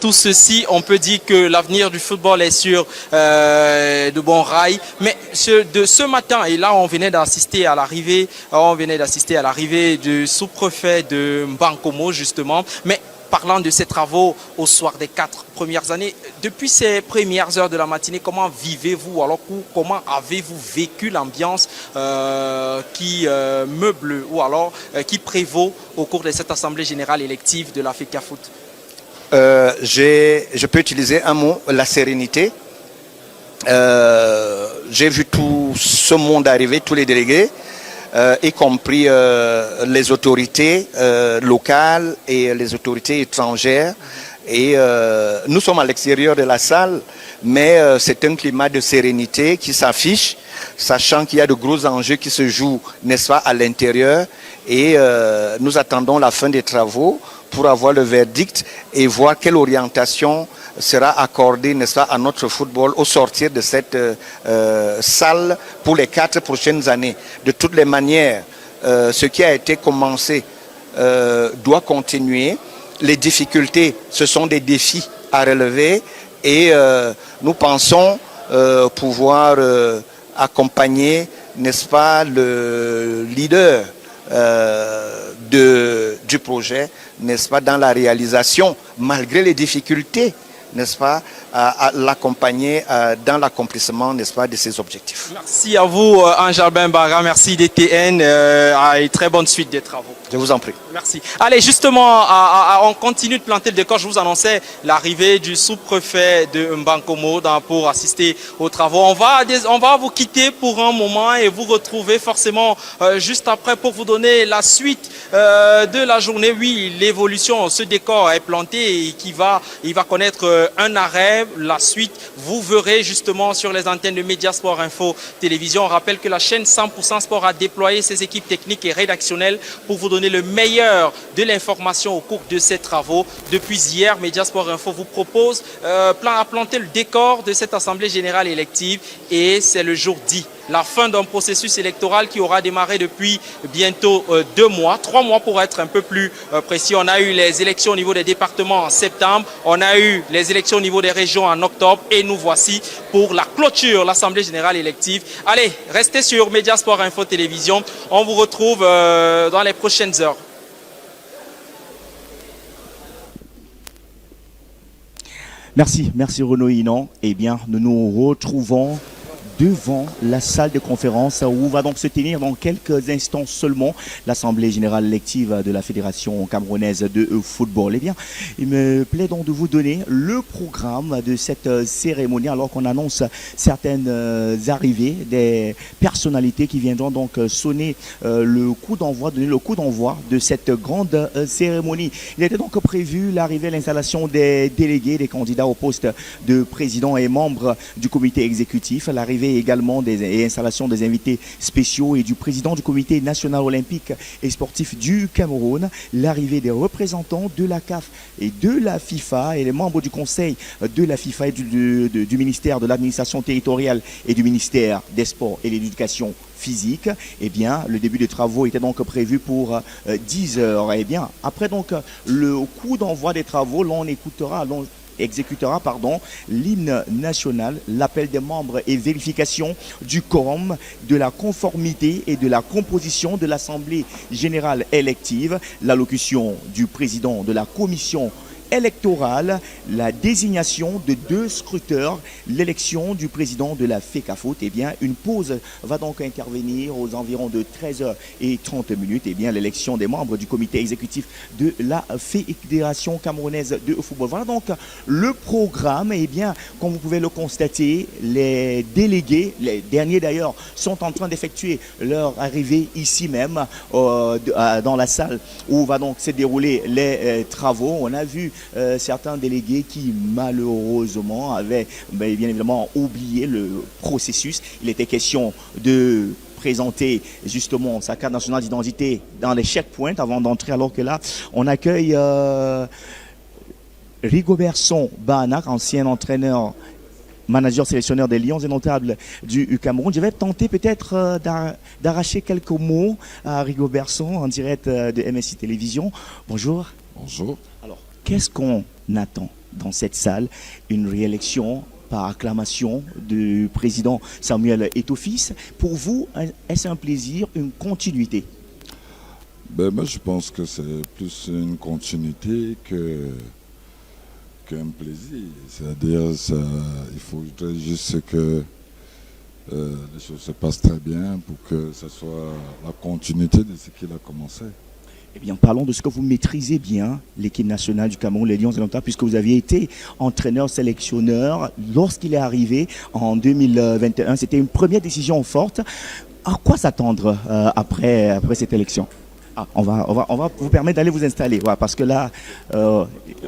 tout ceci, on peut dire que l'avenir du football est sur de bons rails. Mais de ce matin, et là on venait d'assister à l'arrivée, du sous-préfet de Mbankomo justement. Mais parlant de ces travaux au soir des 4 premières années, depuis ces premières heures de la matinée, comment vivez-vous, alors comment avez-vous vécu l'ambiance qui meuble ou alors qui prévaut au cours de cette assemblée générale élective de la FECAFOOT? Je peux utiliser un mot, la sérénité. J'ai vu tout ce monde arriver, tous les délégués, y compris les autorités locales et les autorités étrangères. Et nous sommes à l'extérieur de la salle, mais c'est un climat de sérénité qui s'affiche, sachant qu'il y a de gros enjeux qui se jouent, n'est-ce pas, à l'intérieur. Et nous attendons la fin des travaux pour avoir le verdict et voir quelle orientation sera accordée, n'est-ce pas, à notre football au sortir de cette salle pour les 4 prochaines années. De toutes les manières, ce qui a été commencé doit continuer. Les difficultés, ce sont des défis à relever et nous pensons pouvoir accompagner, n'est-ce pas, le leader du projet, n'est-ce pas, dans la réalisation, malgré les difficultés, n'est-ce pas, à l'accompagner dans l'accomplissement, n'est-ce pas, de ses objectifs. Merci à vous, Anjalben Bara, merci DTN, et très bonne suite des travaux. Je vous en prie. Merci. Allez, justement, on continue de planter le décor. Je vous annonçais l'arrivée du sous-préfet de Mbankomo pour assister aux travaux. On va vous quitter pour un moment et vous retrouver forcément juste après pour vous donner la suite de la journée. Oui, l'évolution, ce décor est planté et il va connaître un arrêt. La suite, vous verrez justement sur les antennes de Mediasport Info Télévision. On rappelle que la chaîne 100% Sport a déployé ses équipes techniques et rédactionnelles pour vous donner le meilleur de l'information au cours de ces travaux. Depuis hier, Mediasport Info vous propose à planter le décor de cette assemblée générale élective et c'est le jour 10. La fin d'un processus électoral qui aura démarré depuis bientôt 2 mois, 3 mois pour être un peu plus précis. On a eu les élections au niveau des départements en septembre, on a eu les élections au niveau des régions en octobre et nous voici pour la clôture, l'assemblée générale élective. Allez, restez sur Mediasport Info Télévision, on vous retrouve dans les prochaines heures. Merci Renaud Inan. Eh bien, nous nous retrouvons devant la salle de conférence où va donc se tenir dans quelques instants seulement l'Assemblée générale élective de la Fédération camerounaise de football. Eh bien, il me plaît donc de vous donner le programme de cette cérémonie alors qu'on annonce certaines arrivées des personnalités qui viendront donc sonner donner le coup d'envoi de cette grande cérémonie. Il était donc prévu l'arrivée et l'installation des délégués, des candidats au poste de président et membres du comité exécutif, l'arrivée également et installation des invités spéciaux et du président du comité national olympique et sportif du Cameroun, l'arrivée des représentants de la CAF et de la FIFA et les membres du conseil de la FIFA et du ministère de l'administration territoriale et du ministère des sports et de l'éducation physique. Eh bien, le début des travaux était donc prévu pour 10 heures. Eh bien, après donc le coup d'envoi des travaux, exécutera l'hymne national, l'appel des membres et vérification du quorum, de la conformité et de la composition de l'Assemblée générale élective, l'allocution du président de la commission électorale, la désignation de 2 scruteurs, l'élection du président de la FECAFOOT. Eh bien, une pause va donc intervenir aux environs de 13h30. Eh bien, l'élection des membres du comité exécutif de la Fédération camerounaise de football. Voilà donc le programme. Eh bien, comme vous pouvez le constater, les délégués, les derniers d'ailleurs, sont en train d'effectuer leur arrivée ici même dans la salle où va donc se dérouler les travaux. On a vu certains délégués qui malheureusement avaient bien évidemment oublié le processus. Il était question de présenter justement sa carte nationale d'identité dans les checkpoints avant d'entrer, alors que là on accueille Rigobertson Banak, ancien entraîneur, manager sélectionneur des Lions et notables du Cameroun. Je vais tenter peut-être d'arracher quelques mots à Rigobertson en direct de MSI Télévision. Bonjour. Bonjour. Alors, qu'est-ce qu'on attend dans cette salle une réélection par acclamation du président Samuel Eto'o-Fils. Pour vous, est-ce un plaisir, une continuité? Moi, je pense que c'est plus une continuité qu'un plaisir. C'est-à-dire, il faudrait juste que les choses se passent très bien pour que ce soit la continuité de ce qu'il a commencé. Eh bien, parlons de ce que vous maîtrisez bien, l'équipe nationale du Cameroun, les Lions de l'Ontario, puisque vous aviez été entraîneur-sélectionneur lorsqu'il est arrivé en 2021. C'était une première décision forte. À quoi s'attendre après cette élection? On va vous permettre d'aller vous installer, ouais, parce que là,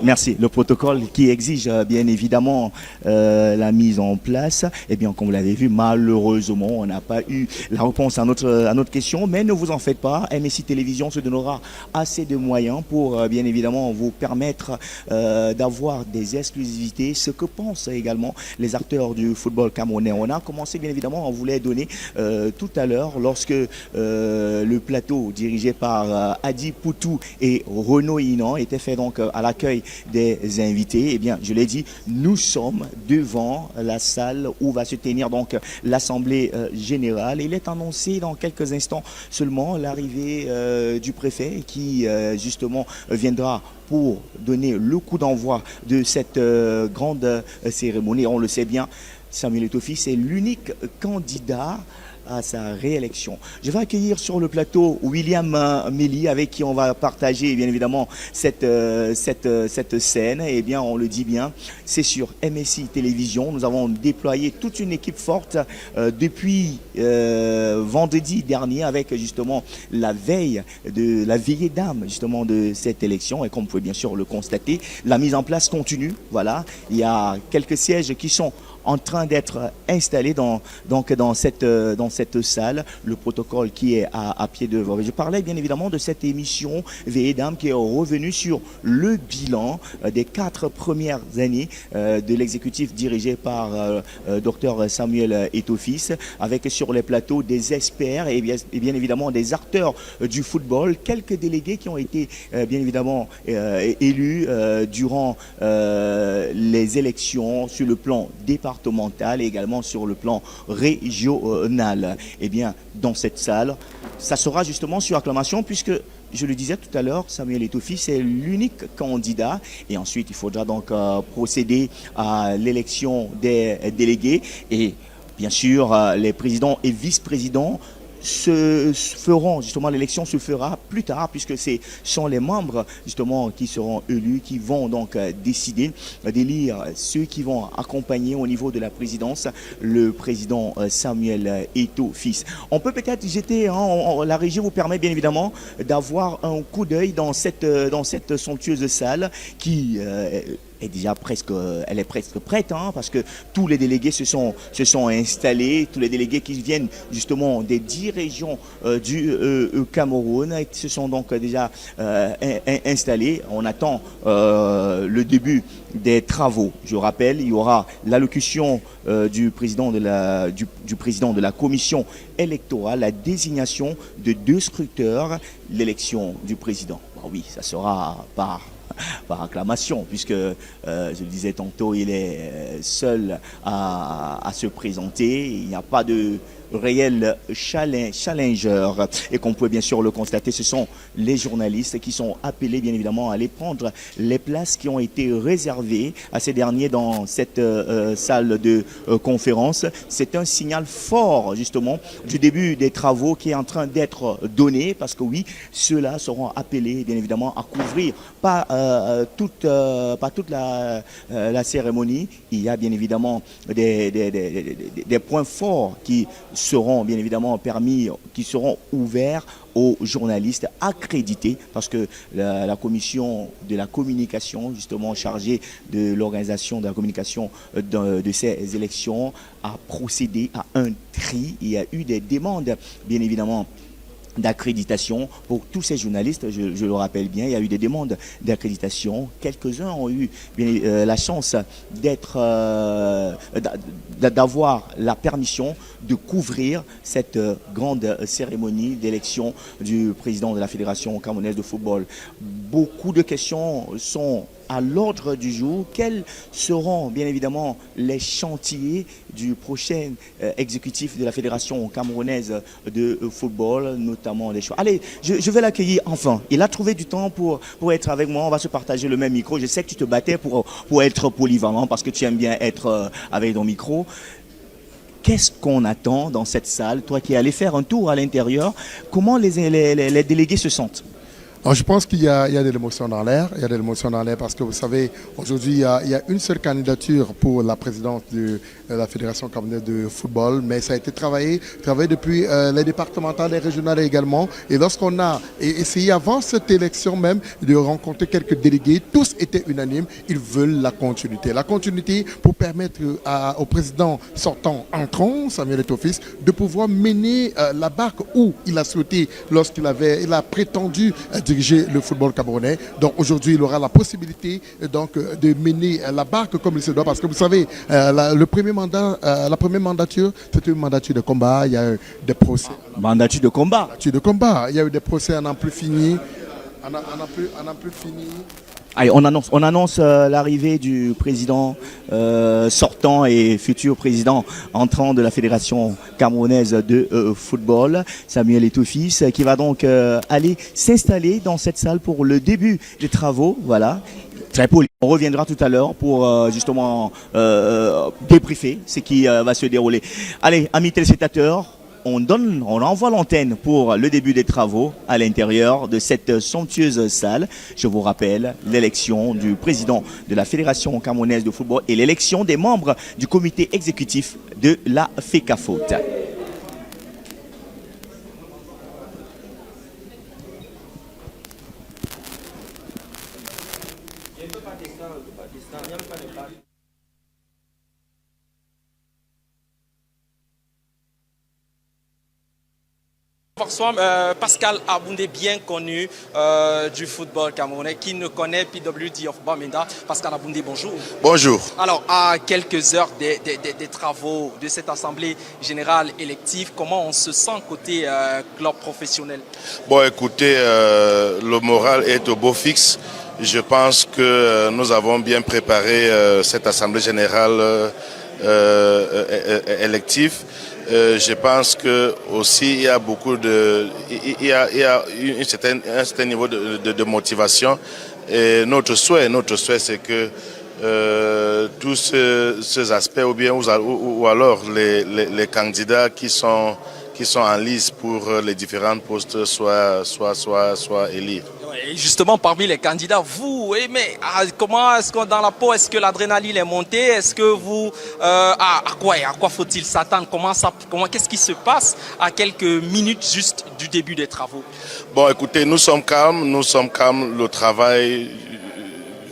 merci, le protocole qui exige bien évidemment la mise en place, eh bien, comme vous l'avez vu, malheureusement, on n'a pas eu la réponse à notre question, mais ne vous en faites pas, MSI Télévision se donnera assez de moyens pour bien évidemment vous permettre d'avoir des exclusivités, ce que pensent également les acteurs du football camerounais. On a commencé bien évidemment, on voulait donner tout à l'heure, lorsque le plateau dirigé par Adi Poutou et Renaud Inan était fait donc à l'accueil des invités. Eh bien, je l'ai dit, nous sommes devant la salle où va se tenir donc l'Assemblée générale. Il est annoncé dans quelques instants seulement l'arrivée du préfet qui justement viendra pour donner le coup d'envoi de cette grande cérémonie. On le sait bien, Samuel Eto'o-Fils est l'unique candidat à sa réélection. Je vais accueillir sur le plateau William Méli, avec qui on va partager bien évidemment cette scène. Et bien, on le dit bien, c'est sur MSI Télévision. Nous avons déployé toute une équipe forte depuis vendredi dernier, avec justement la veillée d'âme justement de cette élection. Et comme vous pouvez bien sûr le constater, la mise en place continue. Voilà, il y a quelques sièges qui sont en train d'être installé dans cette salle, le protocole qui est à pied d'œuvre. Je parlais bien évidemment de cette émission Veillée d'âme qui est revenue sur le bilan des 4 premières années de l'exécutif dirigé par Dr Samuel Eto'o-Fils, avec sur les plateaux des experts et bien évidemment des acteurs du football, quelques délégués qui ont été bien évidemment élus durant les élections sur le plan départemental et également sur le plan régional. Eh bien, dans cette salle, ça sera justement sur acclamation, puisque je le disais tout à l'heure, Samuel Eto'o-Fils est l'unique candidat, et ensuite il faudra donc procéder à l'élection des délégués, et bien sûr les présidents et vice-présidents l'élection se fera plus tard, puisque ce sont les membres justement qui seront élus, qui vont donc décider d'élire ceux qui vont accompagner au niveau de la présidence le président Samuel Eto'o-Fils. On peut peut-être jeter, la régie vous permet bien évidemment d'avoir un coup d'œil dans cette somptueuse salle qui est déjà presque prête, parce que tous les délégués se sont installés, tous les délégués qui viennent justement des 10 régions du Cameroun se sont donc déjà installés. On attend le début des travaux. Je rappelle, il y aura l'allocution du président de la commission électorale, la désignation de 2 scruteurs, l'élection du président. Bon, oui, ça sera par acclamation, puisque je le disais tantôt, il est seul à se présenter. Il n'y a pas de réel challenger, et qu'on peut bien sûr le constater, ce sont les journalistes qui sont appelés bien évidemment à aller prendre les places qui ont été réservées à ces derniers dans cette salle de conférence. C'est un signal fort justement du début des travaux qui est en train d'être donné, parce que oui, ceux-là seront appelés bien évidemment à couvrir pas toute la cérémonie. Il y a bien évidemment des points forts qui seront bien évidemment permis, qui seront ouverts aux journalistes accrédités, parce que la commission de la communication justement chargée de l'organisation de la communication de ces élections a procédé à un tri. Il y a eu des demandes bien évidemment d'accréditation pour tous ces journalistes. Je le rappelle bien, il y a eu des demandes d'accréditation. Quelques-uns ont eu la chance d'avoir la permission de couvrir cette grande cérémonie d'élection du président de la Fédération camerounaise de football. Beaucoup de questions sont à l'ordre du jour, quels seront bien évidemment les chantiers du prochain exécutif de la Fédération camerounaise de football, notamment les choix. Allez, je vais l'accueillir enfin. Il a trouvé du temps pour être avec moi. On va se partager le même micro. Je sais que tu te battais pour être polyvalent parce que tu aimes bien être avec ton micro. Qu'est-ce qu'on attend dans cette salle? Toi qui es allé faire un tour à l'intérieur, comment les délégués se sentent? Alors, je pense qu'il y a de l'émotion dans l'air. Il y a de l'émotion dans l'air parce que vous savez, aujourd'hui, il y a une seule candidature pour la présidence de la Fédération camerounaise de football, mais ça a été travaillé depuis les départementales, les régionales également. Et lorsqu'on a essayé avant cette élection même de rencontrer quelques délégués, tous étaient unanimes. Ils veulent la continuité. La continuité pour permettre au président sortant entrant, Samuel Eto'o-Fils, de pouvoir mener la barque où il a souhaité lorsqu'il a prétendu diriger le football camerounais. Donc aujourd'hui, il aura la possibilité de mener la barque comme il se doit, parce que vous savez, la première mandature, c'était une mandature de combat. Il y a eu des procès. Mandature de combat. Il y a eu des procès à n'en plus fini. Allez, on annonce l'arrivée du président sortant et futur président entrant de la Fédération camerounaise de football, Samuel Eto'o-Fils, qui va donc aller s'installer dans cette salle pour le début des travaux. Voilà. Très poli. On reviendra tout à l'heure pour justement débriefer ce qui va se dérouler. Allez, amis téléspectateurs, on envoie l'antenne pour le début des travaux à l'intérieur de cette somptueuse salle. Je vous rappelle l'élection du président de la Fédération camerounaise de football et l'élection des membres du comité exécutif de la FECAFOOT. Pascal Aboundé, bien connu du football camerounais, qui ne connaît PWD of Bamenda. Pascal Aboundé, bonjour. Bonjour. Alors, à quelques heures des travaux de cette assemblée générale élective, comment on se sent côté club professionnel? Bon, écoutez, le moral est au beau fixe. Je pense que nous avons bien préparé cette assemblée générale élective. Je pense que aussi il y a il y a un certain niveau de motivation. Et notre souhait c'est que tous ces aspects ou alors les candidats qui sont en lice pour les différents postes soient élus. Et justement, parmi les candidats, vous aimez, comment est-ce que dans la peau, est-ce que l'adrénaline est montée? Est-ce que vous, à quoi faut-il s'attendre? Qu'est-ce qui se passe à quelques minutes juste du début des travaux? Bon, écoutez, nous sommes calmes, le travail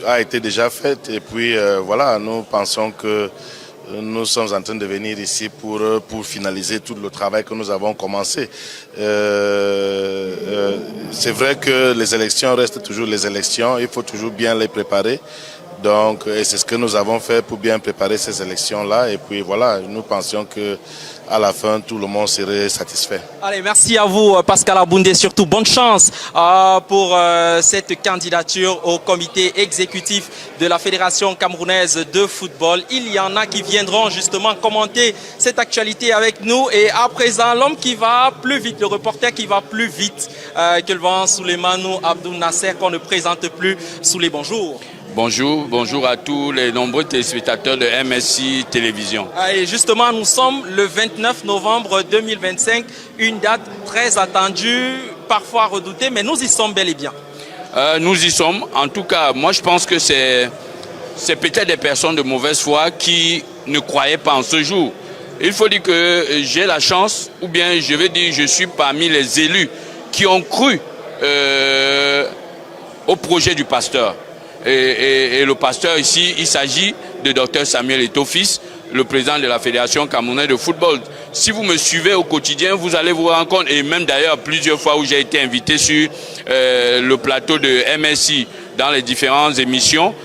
a été déjà fait et puis voilà, nous pensons que nous sommes en train de venir ici pour finaliser tout le travail que nous avons commencé. C'est vrai que les élections restent toujours les élections, il faut toujours bien les préparer. Donc, c'est ce que nous avons fait pour bien préparer ces élections-là. Et puis voilà, nous pensions que à la fin, tout le monde serait satisfait. Allez, merci à vous, Pascal Aboundé. Surtout, bonne chance pour cette candidature au comité exécutif de la Fédération camerounaise de football. Il y en a qui viendront justement commenter cette actualité avec nous. Et à présent, l'homme qui va plus vite, le reporter qui va plus vite que le vent, Souleymane Abdou Nasser, qu'on ne présente plus. Souley, bonjour. Bonjour à tous les nombreux téléspectateurs de MSI Télévision. Et justement, nous sommes le 29 novembre 2025, une date très attendue, parfois redoutée, mais nous y sommes bel et bien. Nous y sommes. En tout cas, moi je pense que c'est peut-être des personnes de mauvaise foi qui ne croyaient pas en ce jour. Il faut dire que j'ai la chance, ou bien je vais dire je suis parmi les élus qui ont cru au projet du pasteur. Et le pasteur ici, il s'agit de Dr Samuel Eto'o-Fils, le président de la Fédération camerounaise de football. Si vous me suivez au quotidien, vous allez vous rendre compte, et même d'ailleurs plusieurs fois où j'ai été invité sur le plateau de MSI dans les différentes émissions,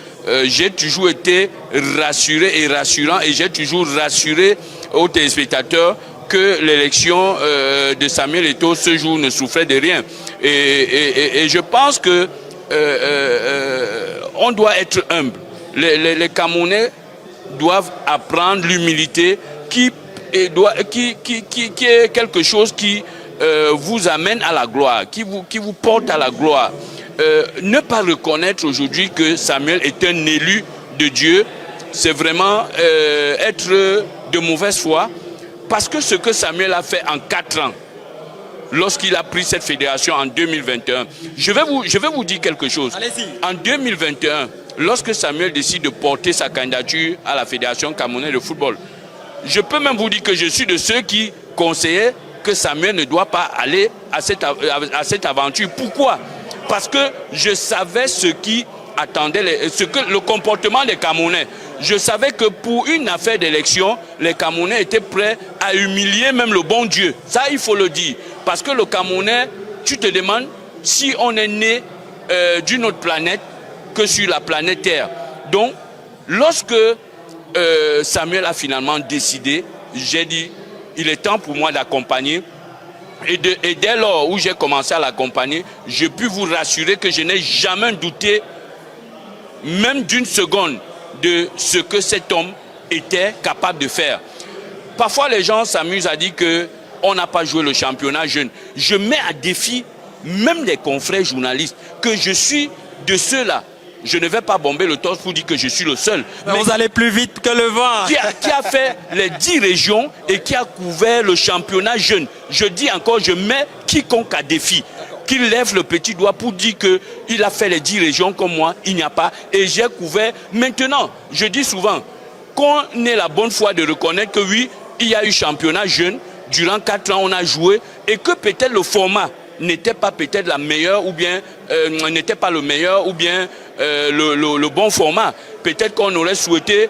j'ai toujours été rassuré et rassurant, et j'ai toujours rassuré aux téléspectateurs que l'élection de Samuel Eto'o ce jour ne souffrait de rien. Et je pense que on doit être humble. Les Camerounais doivent apprendre l'humilité qui est quelque chose qui vous amène à la gloire, qui vous porte à la gloire. Ne pas reconnaître aujourd'hui que Samuel est un élu de Dieu, c'est vraiment être de mauvaise foi, parce que ce que Samuel a fait en 4 ans, lorsqu'il a pris cette fédération en 2021, je vais vous dire quelque chose. En 2021, lorsque Samuel décide de porter sa candidature à la Fédération camerounaise de football, je peux même vous dire que je suis de ceux qui conseillaient que Samuel ne doit pas aller à cette aventure. Pourquoi? Parce que je savais ce qui attendait, le comportement des Camerounais. Je savais que pour une affaire d'élection, les Camerounais étaient prêts à humilier même le bon Dieu. Ça, il faut le dire. Parce que le Camerounais, tu te demandes si on est né d'une autre planète que sur la planète Terre. Donc, lorsque Samuel a finalement décidé, j'ai dit, il est temps pour moi d'accompagner. Et dès lors où j'ai commencé à l'accompagner, je puis vous rassurer que je n'ai jamais douté, même d'une seconde, de ce que cet homme était capable de faire. Parfois, les gens s'amusent à dire qu'on n'a pas joué le championnat jeune. Je mets à défi même les confrères journalistes que je suis de ceux-là. Je ne vais pas bomber le torse pour dire que je suis le seul. Mais vous allez plus vite que le vent. Qui a fait les 10 régions et qui a couvert le championnat jeune. Je dis encore, je mets quiconque à défi. Qu'il lève le petit doigt pour dire qu'il a fait les 10 régions comme moi, il n'y a pas. Et j'ai couvert. Maintenant, je dis souvent qu'on ait la bonne foi de reconnaître que oui, il y a eu championnat jeune. Durant 4 ans, on a joué. Et que peut-être le format n'était pas peut-être la meilleure ou bien n'était pas le meilleur ou bien le bon format. Peut-être qu'on aurait souhaité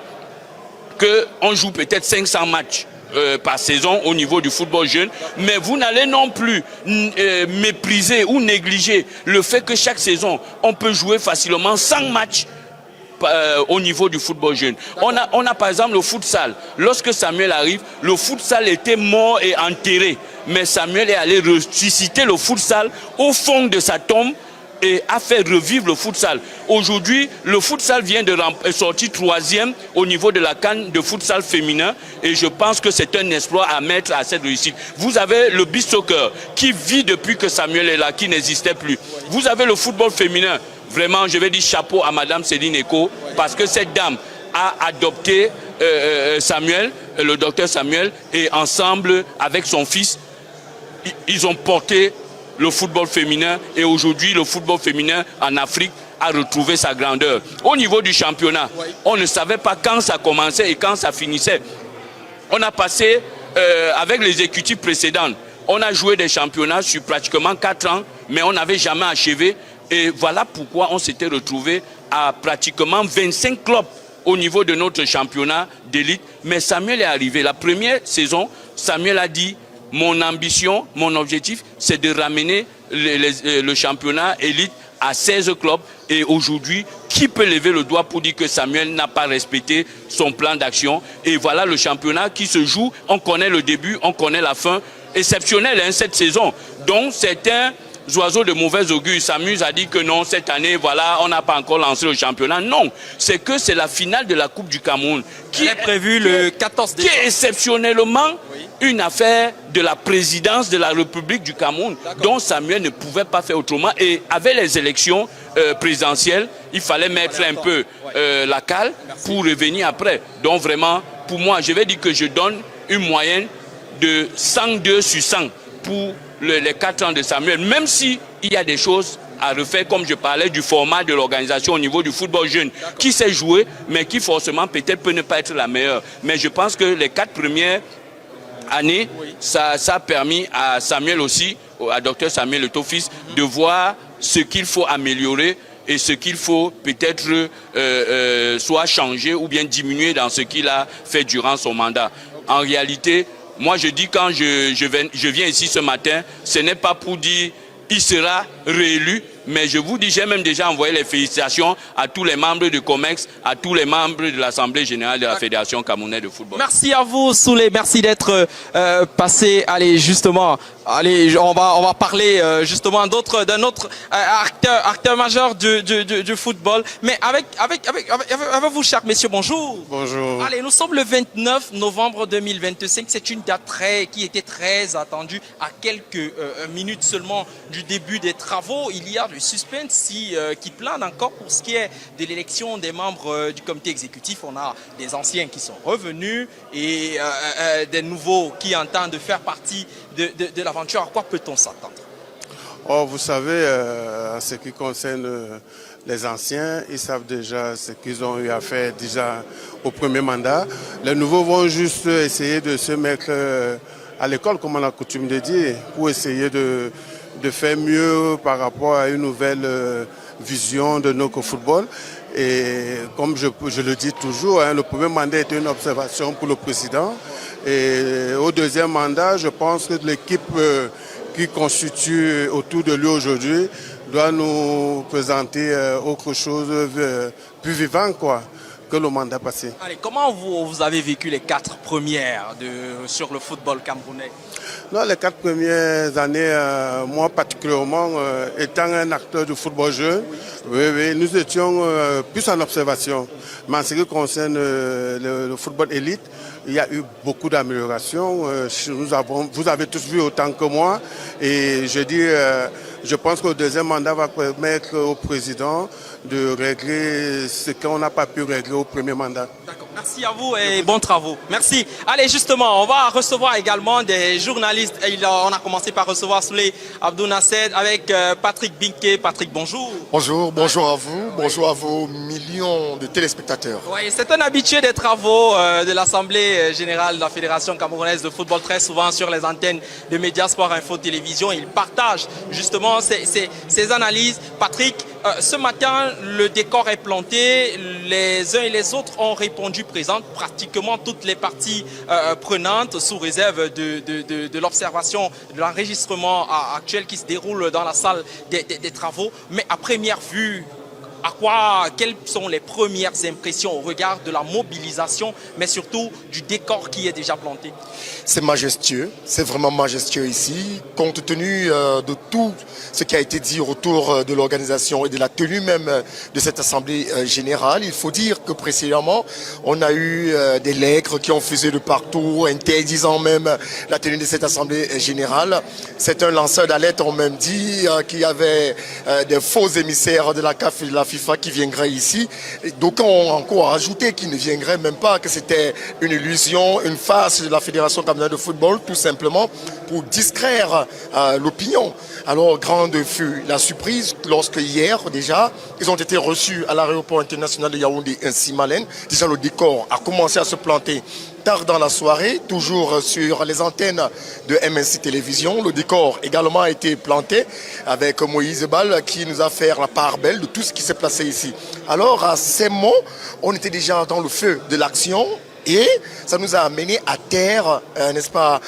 qu'on joue peut-être 500 matchs par saison au niveau du football jeune, mais vous n'allez non plus mépriser ou négliger le fait que chaque saison, on peut jouer facilement 100 matchs au niveau du football jeune. On a par exemple le futsal. Lorsque Samuel arrive, le futsal était mort et enterré. Mais Samuel est allé ressusciter le futsal au fond de sa tombe et a fait revivre le futsal. Aujourd'hui, le futsal vient de sortir 3e au niveau de la CAN de futsal féminin et je pense que c'est un exploit à mettre à cette réussite. Vous avez le beach soccer qui vit depuis que Samuel est là, qui n'existait plus. Vous avez le football féminin. Vraiment, je vais dire chapeau à Madame Céline Eko parce que cette dame a adopté Samuel, le docteur Samuel, et ensemble avec son fils, ils ont porté le football féminin et aujourd'hui le football féminin en Afrique a retrouvé sa grandeur. Au niveau du championnat, on ne savait pas quand ça commençait et quand ça finissait. On a passé avec les exécutifs précédents, on a joué des championnats sur pratiquement 4 ans, mais on n'avait jamais achevé. Et voilà pourquoi on s'était retrouvé à pratiquement 25 clubs au niveau de notre championnat d'élite. Mais Samuel est arrivé. La première saison, Samuel a dit, mon ambition, mon objectif, c'est de ramener le championnat élite à 16 clubs. Et aujourd'hui, qui peut lever le doigt pour dire que Samuel n'a pas respecté son plan d'action? Et voilà le championnat qui se joue. On connaît le début, on connaît la fin. Exceptionnel cette saison. Donc certains oiseaux de mauvais augure s'amusent à dire que non, cette année, voilà, on n'a pas encore lancé le championnat. Non, c'est que c'est la finale de la Coupe du Cameroun qui est prévue le 14 décembre. Qui est exceptionnellement une affaire de la présidence de la République du Cameroun, dont Samuel ne pouvait pas faire autrement. Et avec les élections présidentielles, il fallait mettre un peu la cale pour revenir après. Donc vraiment, pour moi, je vais dire que je donne une moyenne de 102 sur 100 pour les 4 ans de Samuel, même s'il y a des choses à refaire, comme je parlais du format de l'organisation au niveau du football jeune, qui sait jouer, mais qui forcément peut-être peut ne pas être la meilleure. Mais je pense que les 4 premières années, ça a permis à Samuel aussi, à Dr Samuel Eto'o-Fils, de voir ce qu'il faut améliorer et ce qu'il faut peut-être soit changer ou bien diminuer dans ce qu'il a fait durant son mandat. En réalité, moi, je dis quand je viens ici ce matin, ce n'est pas pour dire il sera réélu, Mais je vous dis, j'ai même déjà envoyé les félicitations à tous les membres de COMEX, à tous les membres de l'Assemblée générale de la Fédération camerounaise de football. Merci à vous, Souley. Merci d'être passé. Allez, justement, allez, on va parler justement d'un autre acteur majeur du football. Mais avec vous, chers messieurs, bonjour. Bonjour. Allez, nous sommes le 29 novembre 2025. C'est une date qui était très attendue. À quelques minutes seulement du début des travaux, il y a du suspense qui plane encore pour ce qui est de l'élection des membres du comité exécutif. On a des anciens qui sont revenus et des nouveaux qui entendent faire partie de l'aventure. À quoi peut-on s'attendre? Oh, vous savez, en ce qui concerne les anciens, ils savent déjà ce qu'ils ont eu à faire déjà au premier mandat. Les nouveaux vont juste essayer de se mettre à l'école, comme on a coutume de dire, pour essayer de faire mieux par rapport à une nouvelle vision de notre football. Et comme je le dis toujours, le premier mandat était une observation pour le président. Et au deuxième mandat, je pense que l'équipe qui constitue autour de lui aujourd'hui doit nous présenter autre chose plus vivant que le mandat passé. Allez, comment vous avez vécu les 4 premières sur le football camerounais? Non, les 4 premières années, moi particulièrement, étant un acteur du football jeune, oui, nous étions plus en observation. Mais en ce qui concerne le football élite, il y a eu beaucoup d'améliorations. Vous avez tous vu autant que moi. Et je pense que le deuxième mandat va permettre au président de régler ce qu'on n'a pas pu régler au premier mandat. D'accord. Merci à vous et bons travaux. Merci. Allez, justement, on va recevoir également des journalistes. On a commencé par recevoir Souley Abdou Nasser avec Patrick Binké. Patrick, bonjour. Bonjour à vous, bonjour à vos millions de téléspectateurs. Oui, c'est un habitué des travaux de l'Assemblée générale de la Fédération camerounaise de football, très souvent sur les antennes de Mediasport Info Télévision. Il partage justement ces analyses. Patrick, ce matin, le décor est planté. Les uns et les autres ont répondu présentes. Pratiquement toutes les parties prenantes, sous réserve de l'observation, de l'enregistrement actuel qui se déroule dans la salle des travaux. Mais à première vue, quelles sont les premières impressions au regard de la mobilisation, mais surtout du décor qui est déjà planté? C'est majestueux, c'est vraiment majestueux ici, compte tenu de tout ce qui a été dit autour de l'organisation et de la tenue même de cette assemblée générale. Il faut dire que précédemment, on a eu des legs qui ont fusé de partout, interdisant même la tenue de cette assemblée générale. C'est un lanceur d'alerte, on même dit, qu'il y avait des faux émissaires de la CAF et de la FIFA qui viendraient ici. Donc on a encore ajouté qu'ils ne viendraient même pas, que c'était une illusion, une farce de la Fédération camerounaise de football, tout simplement pour distraire l'opinion. Alors grande fut la surprise lorsque hier déjà, ils ont été reçus à l'aéroport international de Yaoundé ainsi Malène. Déjà le décor a commencé à se planter tard dans la soirée, toujours sur les antennes de MNC Télévision. Le décor également a été planté avec Moïse Bal qui nous a fait la part belle de tout ce qui s'est passé ici. Alors à ces mots, on était déjà dans le feu de l'action. Et ça nous a amené à terre, n'est-ce pas,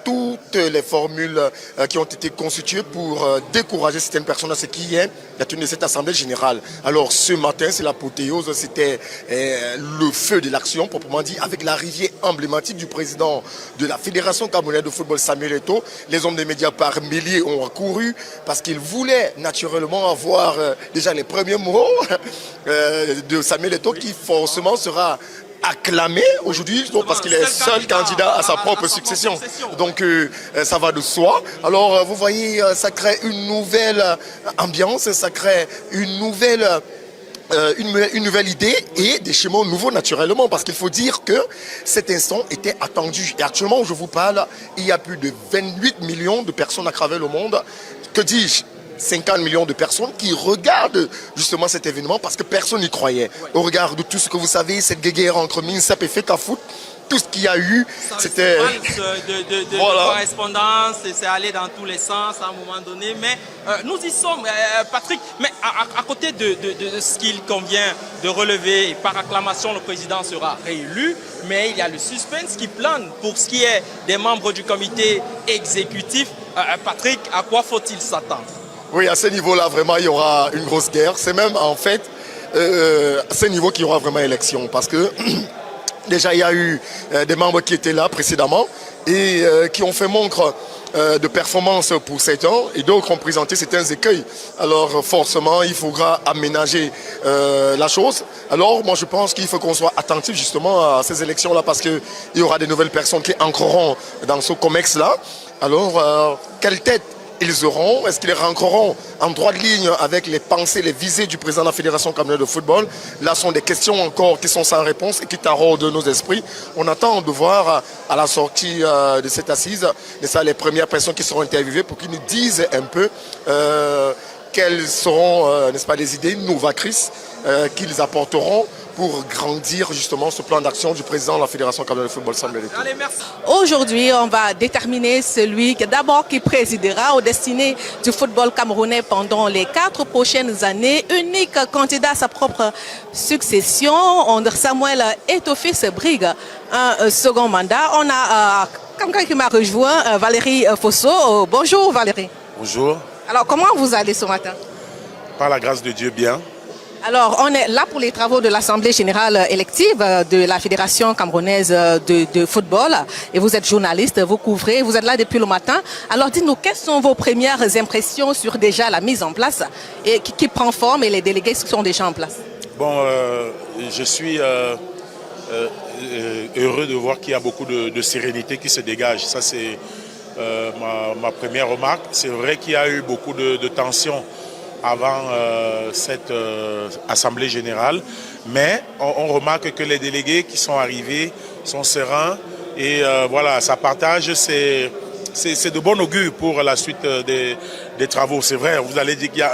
toutes les formules qui ont été constituées pour décourager certaines personnes à ce qui est la tenue de cette assemblée générale. Alors ce matin, c'est l'apothéose, c'était le feu de l'action, proprement dit, avec l'arrivée emblématique du président de la Fédération camerounaise de football, Samuel Eto'o. Les hommes des médias par milliers ont accouru parce qu'ils voulaient naturellement avoir déjà les premiers mots de Samuel Eto'o qui forcément sera acclamé aujourd'hui parce qu'il est seul candidat à sa propre succession. Donc ça va de soi. Alors vous voyez, ça crée une nouvelle ambiance, ça crée une nouvelle idée et des schémas nouveaux naturellement, parce qu'il faut dire que cet instant était attendu. Et actuellement où je vous parle, il y a plus de 28 millions de personnes à travers le monde. Que dis-je ? 50 millions de personnes qui regardent justement cet événement parce que personne n'y croyait. Au regard de tout ce que vous savez, cette guerre entre Minsap et Fecafoot, tout ce qu'il y a eu, c'était... de correspondance, c'est allé dans tous les sens à un moment donné. Mais nous y sommes, Patrick. Mais à côté de ce qu'il convient de relever, par acclamation, le président sera réélu. Mais il y a le suspense qui plane pour ce qui est des membres du comité exécutif. Patrick, à quoi faut-il s'attendre? Oui, à ce niveau-là, vraiment, il y aura une grosse guerre. C'est même, en fait, à ce niveau qu'il y aura vraiment élection. Parce que déjà, il y a eu des membres qui étaient là précédemment et qui ont fait montre de performance pour 7 ans et d'autres ont présenté certains écueils. Alors forcément, il faudra aménager la chose. Alors moi je pense qu'il faut qu'on soit attentif justement à ces élections-là parce qu'il y aura des nouvelles personnes qui entreront dans ce COMEX-là. Alors quelle tête ils auront? Est-ce qu'ils rentreront en droite ligne avec les pensées, les visées du président de la Fédération camerounaise de football? Là sont des questions encore qui sont sans réponse et qui taraudent nos esprits. On attend de voir à la sortie de cette assise, les premières personnes qui seront interviewées pour qu'ils nous disent un peu quelles seront, n'est-ce pas, les idées novatrices qu'ils apporteront pour grandir justement ce plan d'action du président de la Fédération camerounaise de football, Samuel Eto'o. Allez, merci. Aujourd'hui, on va déterminer celui qui présidera aux destinées du football camerounais pendant les 4 prochaines années. Unique candidat à sa propre succession, Samuel Eto'o brigue un second mandat. On a quelqu'un qui m'a rejoint, Valérie Fosso. Bonjour Valérie. Bonjour. Alors comment vous allez ce matin? Par la grâce de Dieu, bien. Alors, on est là pour les travaux de l'Assemblée générale élective de la Fédération camerounaise de football. Et vous êtes journaliste, vous couvrez, vous êtes là depuis le matin. Alors, dites-nous, quelles sont vos premières impressions sur déjà la mise en place et qui prend forme et les délégués qui sont déjà en place? Bon, je suis heureux de voir qu'il y a beaucoup de sérénité qui se dégage. Ça, c'est ma première remarque. C'est vrai qu'il y a eu beaucoup de tensions avant cette assemblée générale, mais on remarque que les délégués qui sont arrivés sont sereins et voilà, ça partage, c'est de bon augure pour la suite des travaux. C'est vrai, vous allez dire qu'il y a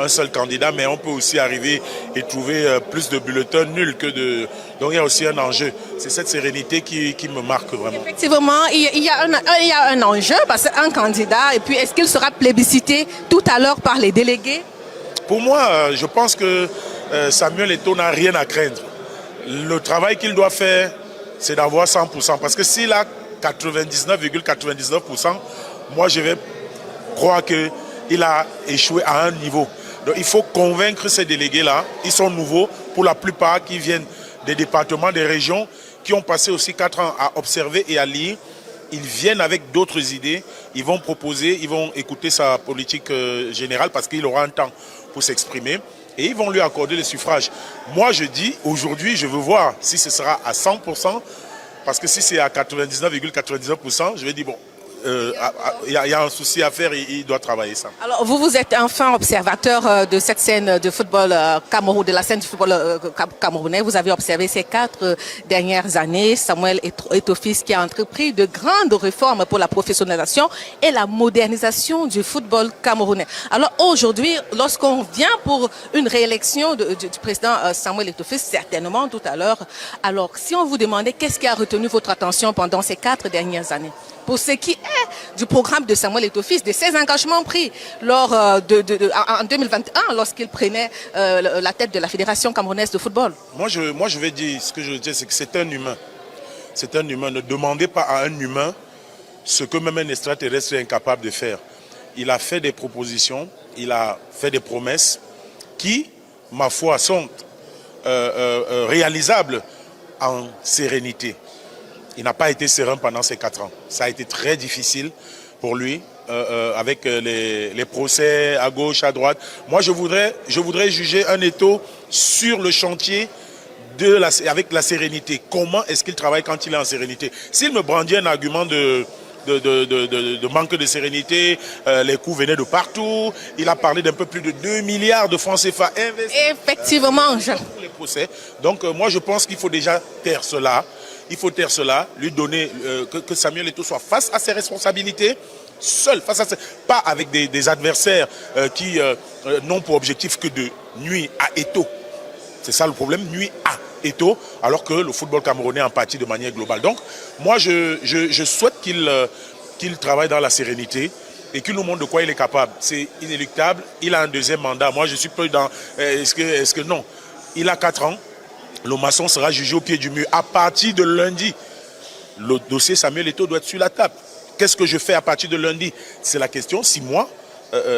un seul candidat, mais on peut aussi arriver et trouver plus de bulletins nuls que de... Donc il y a aussi un enjeu. C'est cette sérénité qui me marque vraiment. Effectivement, il y a un enjeu parce qu'un candidat, et puis est-ce qu'il sera plébiscité tout à l'heure par les délégués? Pour moi, je pense que Samuel Eto'o n'a rien à craindre. Le travail qu'il doit faire, c'est d'avoir 100%. Parce que s'il a 99,99%, moi je vais croire qu'il a échoué à un niveau. Donc il faut convaincre ces délégués-là. Ils sont nouveaux, pour la plupart qui viennent des départements, des régions, qui ont passé aussi 4 ans à observer et à lire. Ils viennent avec d'autres idées, ils vont proposer, ils vont écouter sa politique générale parce qu'il aura un temps pour s'exprimer et ils vont lui accorder le suffrage. Moi je dis, aujourd'hui je veux voir si ce sera à 100%, parce que si c'est à 99,99%, je vais dire bon, il y a un souci à faire et il doit travailler ça. Alors vous êtes un fin observateur de cette scène de football de la scène de football camerounais. Vous avez observé ces 4 dernières années Samuel Eto'o qui a entrepris de grandes réformes pour la professionnalisation et la modernisation du football camerounais. Alors aujourd'hui, lorsqu'on vient pour une réélection du président Samuel Eto'o, certainement tout à l'heure, alors si on vous demandait qu'est-ce qui a retenu votre attention pendant ces 4 dernières années pour ce qui est du programme de Samuel Eto'o, de ses engagements pris lors en 2021, lorsqu'il prenait la tête de la Fédération camerounaise de football? Moi, je vais dire, ce que je veux dire, c'est que c'est un humain. C'est un humain. Ne demandez pas à un humain ce que même un extraterrestre est incapable de faire. Il a fait des propositions, il a fait des promesses qui, ma foi, sont réalisables en sérénité. Il n'a pas été serein pendant ces 4 ans. Ça a été très difficile pour lui, avec les procès à gauche, à droite. Moi, je voudrais juger un Eto'o sur le chantier avec la sérénité. Comment est-ce qu'il travaille quand il est en sérénité? S'il me brandit un argument de manque de sérénité, les coûts venaient de partout. Il a parlé d'un peu plus de 2 milliards de francs CFA investis. Effectivement. Pour les procès. Donc moi, je pense qu'il faut déjà taire cela. Il faut taire cela, lui donner que Samuel Eto'o soit face à ses responsabilités, seul, pas avec des adversaires qui n'ont pour objectif que de nuire à Eto'o. C'est ça le problème, nuire à Eto'o, alors que le football camerounais en pâtit de manière globale. Donc, moi, je souhaite qu'il travaille dans la sérénité et qu'il nous montre de quoi il est capable. C'est inéluctable, il a un 2e mandat. Moi, je suis peu dans... Est-ce que non? Il a 4 ans. Le maçon sera jugé au pied du mur. À partir de lundi, le dossier Samuel Eto'o doit être sur la table. Qu'est-ce que je fais à partir de lundi? C'est la question. Si moi,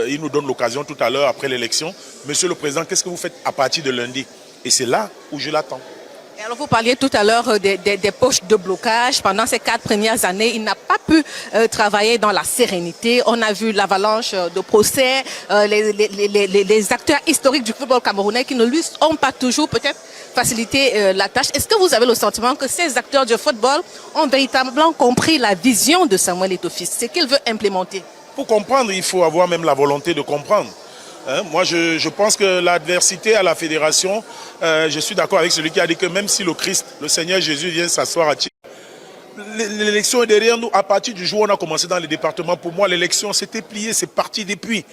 il nous donne l'occasion tout à l'heure, après l'élection. Monsieur le Président, qu'est-ce que vous faites à partir de lundi? Et c'est là où je l'attends. Et alors vous parliez tout à l'heure des poches de blocage. Pendant ces 4 premières années, il n'a pas pu travailler dans la sérénité. On a vu l'avalanche de procès, les acteurs historiques du football camerounais qui ne lui ont pas toujours peut-être facilité la tâche. Est-ce que vous avez le sentiment que ces acteurs du football ont véritablement compris la vision de Samuel Eto'o-Fils, ce qu'il veut implémenter? Pour comprendre, il faut avoir même la volonté de comprendre. Moi, je pense que l'adversité à la fédération, je suis d'accord avec celui qui a dit que même si le Christ, le Seigneur Jésus vient s'asseoir à Tchik, l'élection est derrière nous. À partir du jour où on a commencé dans les départements, pour moi, l'élection s'était pliée, c'est parti depuis.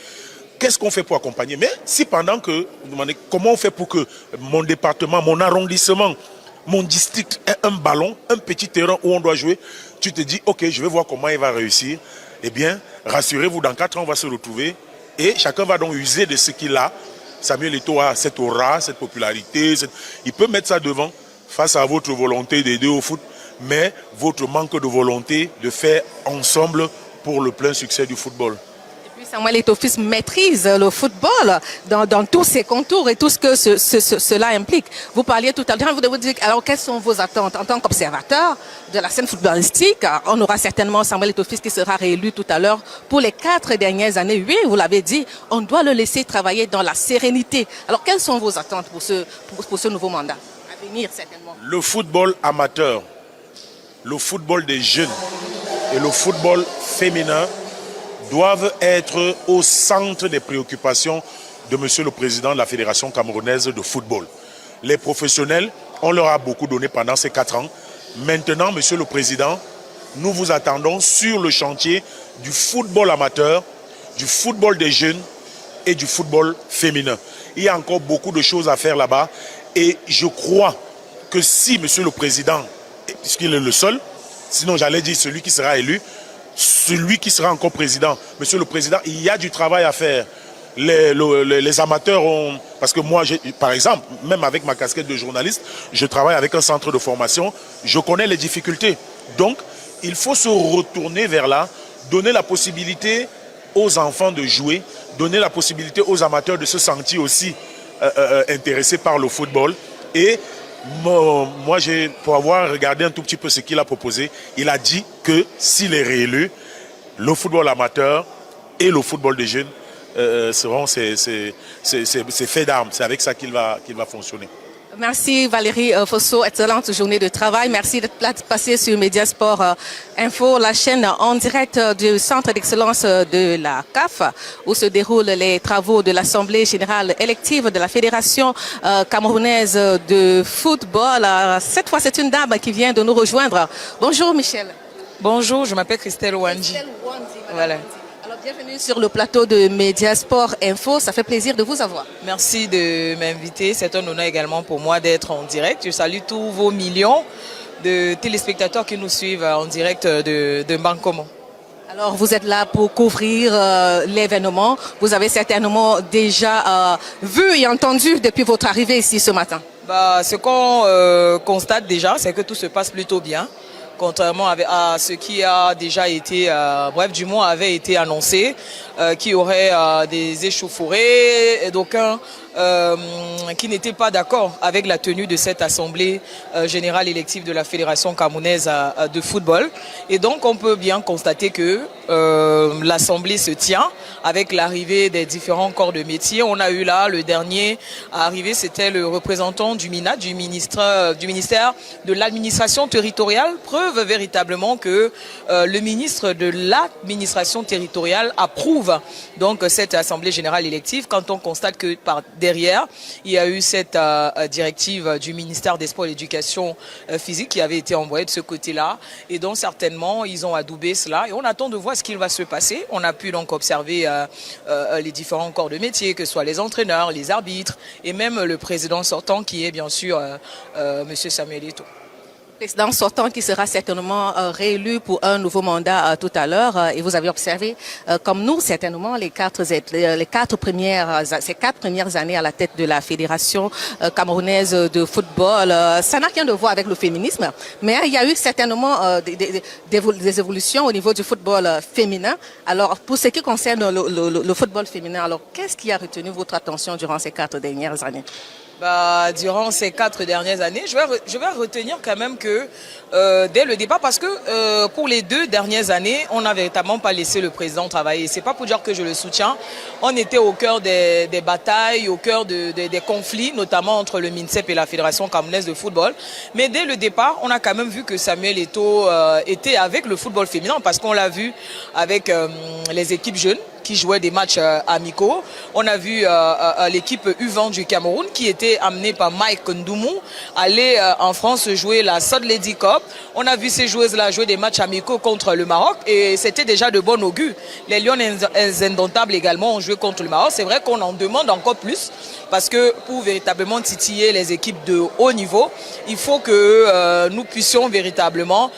Qu'est-ce qu'on fait pour accompagner? Mais si pendant que, vous demandez comment on fait pour que mon département, mon arrondissement, mon district ait un ballon, un petit terrain où on doit jouer, tu te dis, ok, je vais voir comment il va réussir. Eh bien, rassurez-vous, dans 4 ans, on va se retrouver. Et chacun va donc user de ce qu'il a. Samuel Eto'o a cette aura, cette popularité. Il peut mettre ça devant face à votre volonté d'aider au foot, mais votre manque de volonté de faire ensemble pour le plein succès du football. Et puis Samuel Eto'o-Fils maîtrise le football dans tous ses contours et tout ce que cela implique. Vous parliez tout à l'heure, vous devez dire, alors quelles sont vos attentes en tant qu'observateur de la scène footballistique? On aura certainement Samuel Eto'o-Fils qui sera réélu tout à l'heure pour les 4 dernières années. Oui, vous l'avez dit, on doit le laisser travailler dans la sérénité. Alors quelles sont vos attentes pour ce nouveau mandat à venir certainement? Le football amateur, le football des jeunes et le football féminin doivent être au centre des préoccupations de Monsieur le Président de la Fédération camerounaise de football. Les professionnels, on leur a beaucoup donné pendant ces 4 ans. Maintenant, Monsieur le Président, nous vous attendons sur le chantier du football amateur, du football des jeunes et du football féminin. Il y a encore beaucoup de choses à faire là-bas et je crois que si Monsieur le Président, puisqu'il est le seul, sinon j'allais dire celui qui sera élu, celui qui sera encore président, Monsieur le Président, il y a du travail à faire. Les amateurs ont... Parce que moi, par exemple, même avec ma casquette de journaliste, je travaille avec un centre de formation, je connais les difficultés. Donc, il faut se retourner vers là, donner la possibilité aux enfants de jouer, donner la possibilité aux amateurs de se sentir aussi intéressés par le football. Et moi, pour avoir regardé un tout petit peu ce qu'il a proposé, il a dit que s'il est réélu, le football amateur et le football des jeunes seront ses faits d'armes. C'est avec ça qu'il va fonctionner. Merci Valérie Fosso, excellente journée de travail. Merci d'être passé sur Mediasport Info, la chaîne en direct du Centre d'excellence de la CAF, où se déroulent les travaux de l'Assemblée générale élective de la Fédération camerounaise de football. Cette fois, c'est une dame qui vient de nous rejoindre. Bonjour Michel. Bonjour, je m'appelle Christelle Wandji. Voilà. Alors, bienvenue sur le plateau de Mediasport Info. Ça fait plaisir de vous avoir. Merci de m'inviter. C'est un honneur également pour moi d'être en direct. Je salue tous vos millions de téléspectateurs qui nous suivent en direct de Mbankomo. Alors, vous êtes là pour couvrir l'événement. Vous avez certainement déjà vu et entendu depuis votre arrivée ici ce matin. Ce qu'on constate déjà, c'est que tout se passe plutôt bien. Contrairement à ce qui a déjà été, du moins avait été annoncé, qu'il y aurait des échauffourées, d'aucuns qui n'étaient pas d'accord avec la tenue de cette assemblée générale élective de la Fédération camerounaise de football. Et donc on peut bien constater que l'assemblée se tient avec l'arrivée des différents corps de métier. On a eu là le dernier à arriver, c'était le représentant du MINA, du ministère de l'administration territoriale. Preuve véritablement que le ministre de l'administration territoriale approuve donc cette assemblée générale élective, quand on constate que par derrière, il y a eu cette directive du ministère des Sports et de l'Éducation physique qui avait été envoyée de ce côté-là, et donc certainement ils ont adoubé cela et on attend de voir ce qu'il va se passer. On a pu donc observer les différents corps de métier, que ce soit les entraîneurs, les arbitres et même le président sortant qui est bien sûr Monsieur Samuel Eto'o. Président sortant qui sera certainement réélu pour un nouveau mandat tout à l'heure. Et vous avez observé, comme nous, certainement, ces 4 premières années à la tête de la Fédération camerounaise de football. Ça n'a rien de voir avec le féminisme, mais il y a eu certainement des évolutions au niveau du football féminin. Alors, pour ce qui concerne le football féminin, alors qu'est-ce qui a retenu votre attention durant ces 4 dernières années? Durant ces 4 dernières années, je vais retenir quand même que dès le départ, parce que pour les 2 dernières années, on n'a véritablement pas laissé le président travailler. C'est pas pour dire que je le soutiens. On était au cœur des batailles, au cœur des conflits, notamment entre le MINSEP et la Fédération camerounaise de football. Mais dès le départ, on a quand même vu que Samuel Eto'o était avec le football féminin, parce qu'on l'a vu avec les équipes jeunes qui jouaient des matchs amicaux. On a vu l'équipe U20 du Cameroun qui était amenée par Mike Ndoumou aller en France jouer la Sud Lady Cup. On a vu ces joueuses-là jouer des matchs amicaux contre le Maroc et c'était déjà de bon augure. Les Lions Indomptables également ont joué contre le Maroc. C'est vrai qu'on en demande encore plus parce que pour véritablement titiller les équipes de haut niveau, il faut que nous puissions véritablement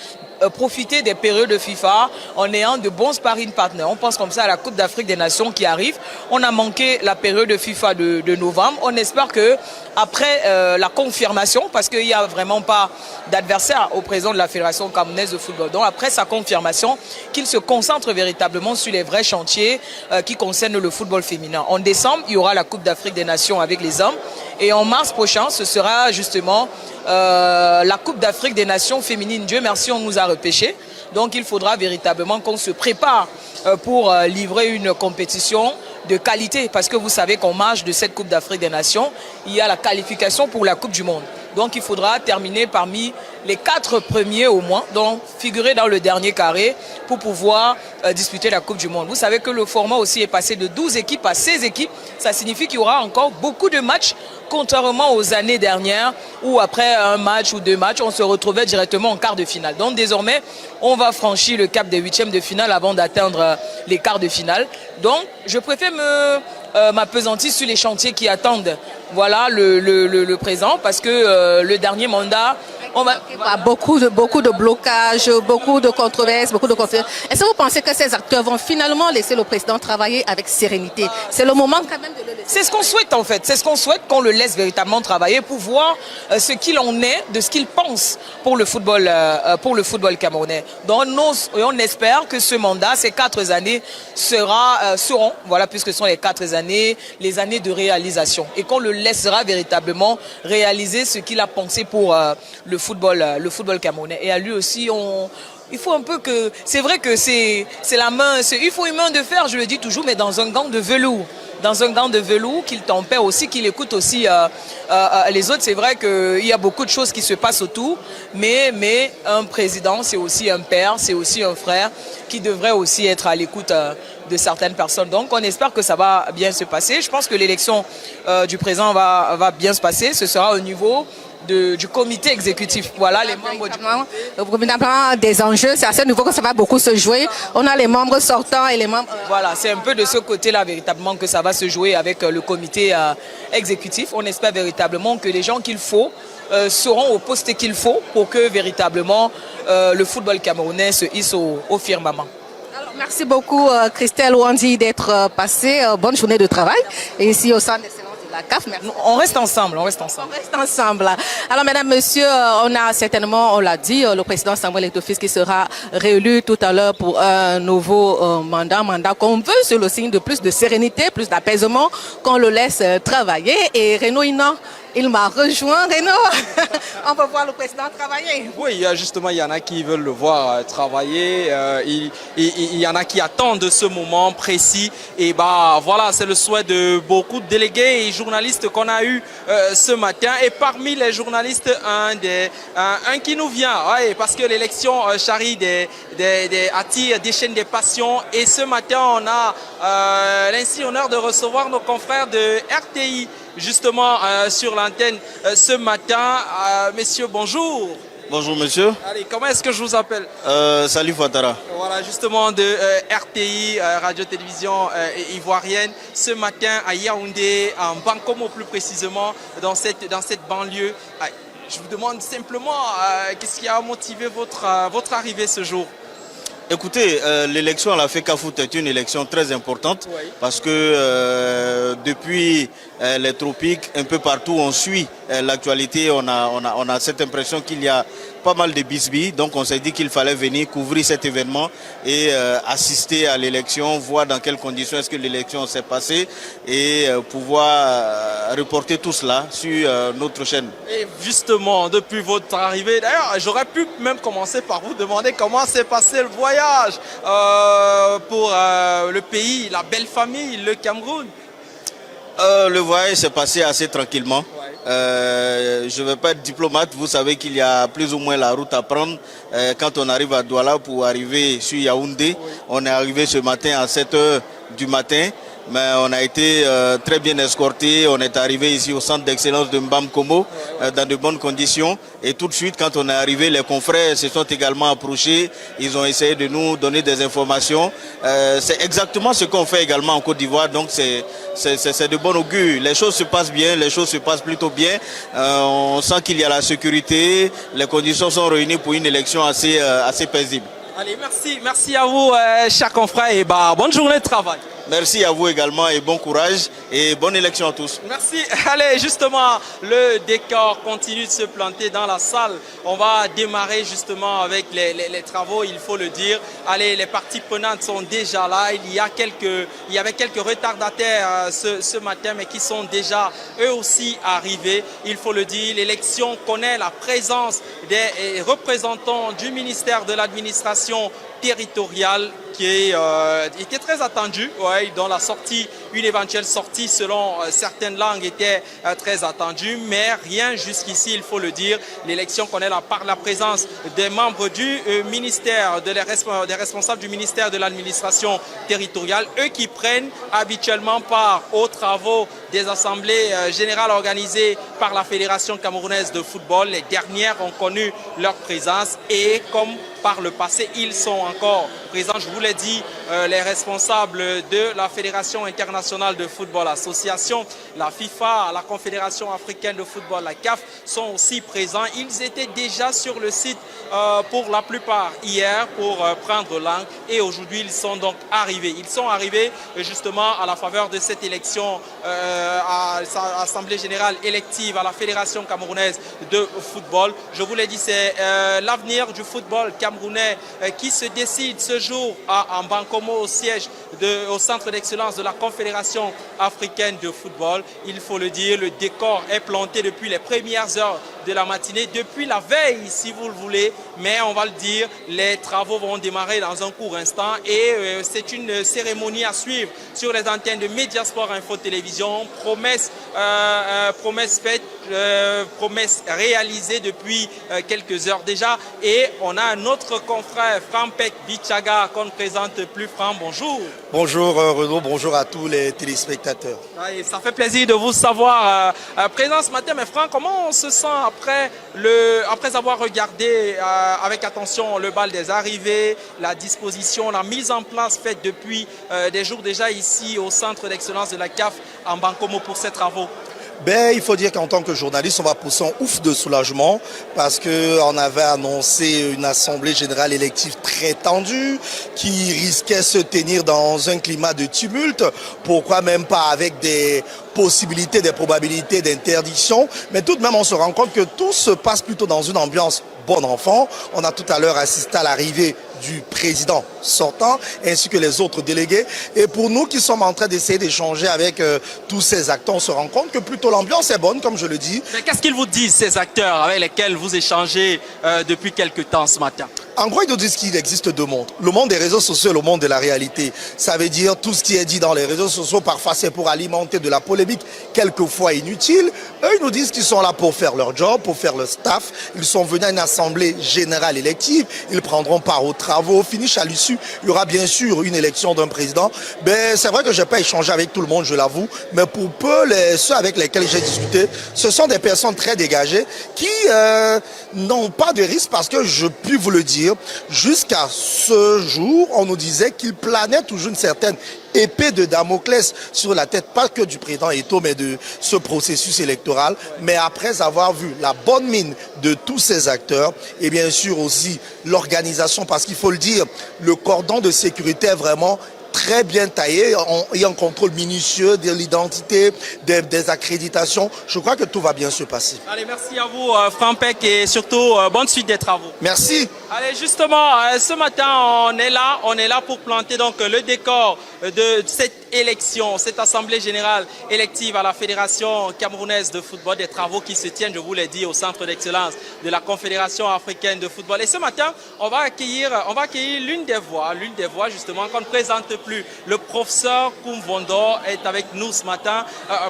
profiter des périodes de FIFA en ayant de bons sparring partners. On pense comme ça à la Coupe d'Afrique des Nations qui arrive. On a manqué la période de FIFA de novembre. On espère que après la confirmation, parce qu'il n'y a vraiment pas d'adversaire au président de la Fédération camerounaise de football, donc après sa confirmation, qu'il se concentre véritablement sur les vrais chantiers qui concernent le football féminin. En décembre, il y aura la Coupe d'Afrique des Nations avec les hommes. Et en mars prochain, ce sera justement la Coupe d'Afrique des Nations féminines. Dieu merci, on nous a repêchés. Donc il faudra véritablement qu'on se prépare pour livrer une compétition de qualité. Parce que vous savez qu'en marge de cette Coupe d'Afrique des Nations, il y a la qualification pour la Coupe du Monde. Donc il faudra terminer parmi les 4 premiers au moins, donc figurer dans le dernier carré pour pouvoir disputer la Coupe du Monde. Vous savez que le format aussi est passé de 12 équipes à 16 équipes. Ça signifie qu'il y aura encore beaucoup de matchs, contrairement aux années dernières où après un match ou 2 matchs, on se retrouvait directement en quart de finale. Donc désormais, on va franchir le cap des 8e de finale avant d'atteindre les quarts de finale. Donc je préfère m'appesantir sur les chantiers qui attendent le présent parce que le dernier mandat, on va beaucoup de blocages, beaucoup de controverses, beaucoup de conflits. Est-ce que vous pensez que ces acteurs vont finalement laisser le président travailler avec sérénité? C'est le moment quand même de le laisser. C'est ce qu'on souhaite en fait. C'est ce qu'on souhaite, qu'on le laisse véritablement travailler pour voir ce qu'il en est, de ce qu'il pense pour le football camerounais. Donc on espère que ce mandat, ces 4 années seront, puisque ce sont les 4 années, les années de réalisation, et qu'on le laissera véritablement réaliser ce qu'il a pensé pour le football camerounais. Et à lui aussi, il faut un peu que... C'est vrai que c'est la main... Il faut une main de fer, je le dis toujours, mais dans un gant de velours. Dans un gant de velours, qu'il tempère aussi, qu'il écoute aussi les autres. C'est vrai qu'il y a beaucoup de choses qui se passent autour, mais un président, c'est aussi un père, c'est aussi un frère qui devrait aussi être à l'écoute de certaines personnes. Donc on espère que ça va bien se passer. Je pense que l'élection du président va bien se passer. Ce sera au niveau du comité exécutif. Voilà les membres du des enjeux, c'est à ce niveau que ça va beaucoup se jouer. On a les membres sortants et les membres... Voilà, c'est un peu de ce côté-là véritablement que ça va se jouer avec le comité exécutif. On espère véritablement que les gens qu'il faut seront au poste qu'il faut pour que véritablement le football camerounais se hisse au firmament. Alors, merci beaucoup Christelle Wandi d'être passée. Bonne journée de travail. Et ici au centre d'excellence de la CAF. Merci. On reste ensemble. Alors mesdames, messieurs, on a certainement, on l'a dit, le président Samuel Eto'o qui sera réélu tout à l'heure pour un nouveau mandat qu'on veut sur le signe de plus de sérénité, plus d'apaisement, qu'on le laisse travailler. Et Renaud Inan, il m'a rejoint, Renaud. On peut voir le président travailler. Oui, justement, il y en a qui veulent le voir travailler. Il y en a qui attendent de ce moment précis. Et voilà, c'est le souhait de beaucoup de délégués et journalistes qu'on a eu ce matin. Et parmi les journalistes, un qui nous vient, parce que l'élection charrie attire, déchaîne des passions. Et ce matin, on a l'ainsi honneur de recevoir nos confrères de RTI. Justement sur l'antenne ce matin. Messieurs, bonjour. Bonjour monsieur. Allez, comment est-ce que je vous appelle? Salut Ouattara. Voilà, justement de RTI, radio-télévision ivoirienne, ce matin à Yaoundé, en Bankomo plus précisément, dans cette banlieue. Je vous demande simplement, qu'est-ce qui a motivé votre arrivée ce jour? Écoutez, l'élection à la FECAFOOT est une élection très importante parce que depuis les tropiques, un peu partout, on suit l'actualité. On a cette impression qu'il y a pas mal de bisbilles. Donc on s'est dit qu'il fallait venir couvrir cet événement et assister à l'élection, voir dans quelles conditions est-ce que l'élection s'est passée et pouvoir reporter tout cela sur notre chaîne. Et justement, depuis votre arrivée, d'ailleurs, j'aurais pu même commencer par vous demander comment s'est passé le voyage pour le pays, la belle famille, le Cameroun. Le voyage s'est passé assez tranquillement. Je ne vais pas être diplomate, vous savez qu'il y a plus ou moins la route à prendre. Quand on arrive à Douala pour arriver sur Yaoundé, on est arrivé ce matin à 7 h du matin. Mais on a été très bien escorté. On est arrivé ici au centre d'excellence de Mbamkomo dans de bonnes conditions. Et tout de suite, quand on est arrivé, les confrères se sont également approchés. Ils ont essayé de nous donner des informations. C'est exactement ce qu'on fait également en Côte d'Ivoire. Donc c'est de bon augure. Les choses se passent bien, les choses se passent plutôt bien. On sent qu'il y a la sécurité. Les conditions sont réunies pour une élection assez paisible. Allez, merci à vous, chers confrères, et bonne journée de travail. Merci à vous également et bon courage et bonne élection à tous. Merci. Allez, justement, le décor continue de se planter dans la salle. On va démarrer justement avec les travaux, il faut le dire. Allez, les parties prenantes sont déjà là. Il y avait quelques retardataires ce matin, mais qui sont déjà eux aussi arrivés. Il faut le dire, l'élection connaît la présence des représentants du ministère de l'administration territoriale qui était très attendue, dont la sortie, une éventuelle sortie selon certaines langues était très attendue, mais rien jusqu'ici, il faut le dire. L'élection connaît la présence des membres du ministère, des responsables du ministère de l'administration territoriale, eux qui prennent habituellement part aux travaux des assemblées générales organisées par la Fédération camerounaise de football. Les dernières ont connu leur présence et comme par le passé, ils sont encore présents. Je vous l'ai dit, les responsables de la Fédération internationale de football, l'association, la FIFA, la Confédération africaine de football, la CAF, sont aussi présents. Ils étaient déjà sur le site pour la plupart hier pour prendre langue et aujourd'hui, ils sont donc arrivés. Ils sont arrivés justement à la faveur de cette élection à l'Assemblée générale élective à la Fédération camerounaise de football. Je vous l'ai dit, c'est l'avenir du football camerounais qui se décide ce jour à Mbankomo, au centre d'excellence de la Confédération africaine de football. Il faut le dire, le décor est planté depuis les premières heures de la matinée, depuis la veille si vous le voulez, mais on va le dire, les travaux vont démarrer dans un court instant et c'est une cérémonie à suivre sur les antennes de Mediasport Info Télévision. Promesse faite, promesse réalisée depuis quelques heures déjà et on a un autre confrère, Frampek Bichaga, qu'on ne présente plus. Franck, bonjour. Bonjour Renaud, bonjour à tous les téléspectateurs. Ouais, ça fait plaisir de vous savoir présent ce matin. Mais Franck, comment on se sent après avoir regardé avec attention le bal des arrivées, la disposition, la mise en place faite depuis des jours déjà ici au centre d'excellence de la CAF en Mbankomo pour ces travaux? Il faut dire qu'en tant que journaliste, on va pousser un ouf de soulagement parce qu'on avait annoncé une assemblée générale élective très tendue qui risquait de se tenir dans un climat de tumulte. Pourquoi même pas avec des possibilités, des probabilités d'interdiction. Mais tout de même, on se rend compte que tout se passe plutôt dans une ambiance bon enfant. On a tout à l'heure assisté à l'arrivée du président sortant ainsi que les autres délégués. Et pour nous qui sommes en train d'essayer d'échanger avec tous ces acteurs, on se rend compte que plutôt l'ambiance est bonne, comme je le dis. Mais qu'est-ce qu'ils vous disent, ces acteurs avec lesquels vous échangez depuis quelque temps ce matin? En gros, ils nous disent qu'il existe deux mondes. Le monde des réseaux sociaux et le monde de la réalité. Ça veut dire tout ce qui est dit dans les réseaux sociaux, parfois c'est pour alimenter de la polémique, quelquefois inutile. Eux, ils nous disent qu'ils sont là pour faire leur job, pour faire le staff. Ils sont venus à une assemblée générale élective. Ils prendront part aux travaux. Au finish, à l'issue, il y aura bien sûr une élection d'un président. C'est vrai que je n'ai pas échangé avec tout le monde, je l'avoue. Mais pour peu, ceux avec lesquels j'ai discuté, ce sont des personnes très dégagées qui n'ont pas de risque parce que je puis vous le dire, jusqu'à ce jour, on nous disait qu'il planait toujours une certaine épée de Damoclès sur la tête, pas que du président Eto'o, mais de ce processus électoral. Mais après avoir vu la bonne mine de tous ces acteurs, et bien sûr aussi l'organisation, parce qu'il faut le dire, le cordon de sécurité est vraiment très bien taillé, il y a un contrôle minutieux de l'identité, des accréditations. Je crois que tout va bien se passer. Allez, merci à vous, Franck, et surtout, bonne suite des travaux. Merci. Allez, justement, ce matin, on est là pour planter donc le décor de cette élection, cette assemblée générale élective à la Fédération camerounaise de football, des travaux qui se tiennent, je vous l'ai dit, au centre d'excellence de la Confédération africaine de football. Et ce matin, on va accueillir l'une des voix justement qu'on ne présente plus. Le professeur Koumvondo est avec nous ce matin.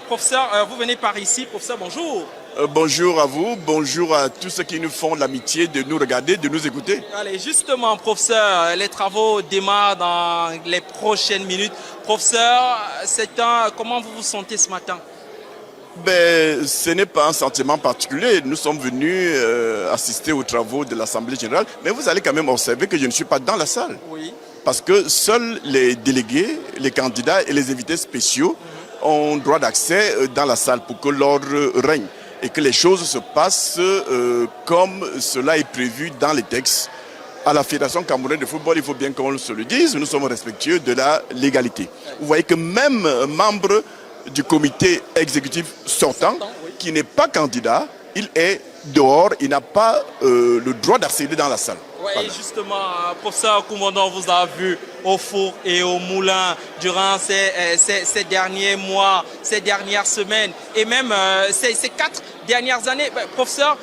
Professeur, vous venez par ici. Professeur, bonjour. Bonjour à vous, bonjour à tous ceux qui nous font l'amitié de nous regarder, de nous écouter. Allez, justement, professeur, les travaux démarrent dans les prochaines minutes. Professeur, comment vous vous sentez ce matin? Ce n'est pas un sentiment particulier. Nous sommes venus assister aux travaux de l'Assemblée générale, mais vous allez quand même observer que je ne suis pas dans la salle. Oui. Parce que seuls les délégués, les candidats et les invités spéciaux ont droit d'accès dans la salle pour que l'ordre règne et que les choses se passent comme cela est prévu dans les textes. À la Fédération camerounaise de football, il faut bien qu'on se le dise, nous sommes respectueux de la légalité. Vous voyez que même membre du comité exécutif sortant, qui n'est pas candidat, il est dehors, il n'a pas le droit d'accéder dans la salle. Oui, voilà. Justement, professeur Koumvondo, on vous a vu au four et au moulin durant ces derniers mois, ces dernières semaines et même ces 4 dernières années. Professeur,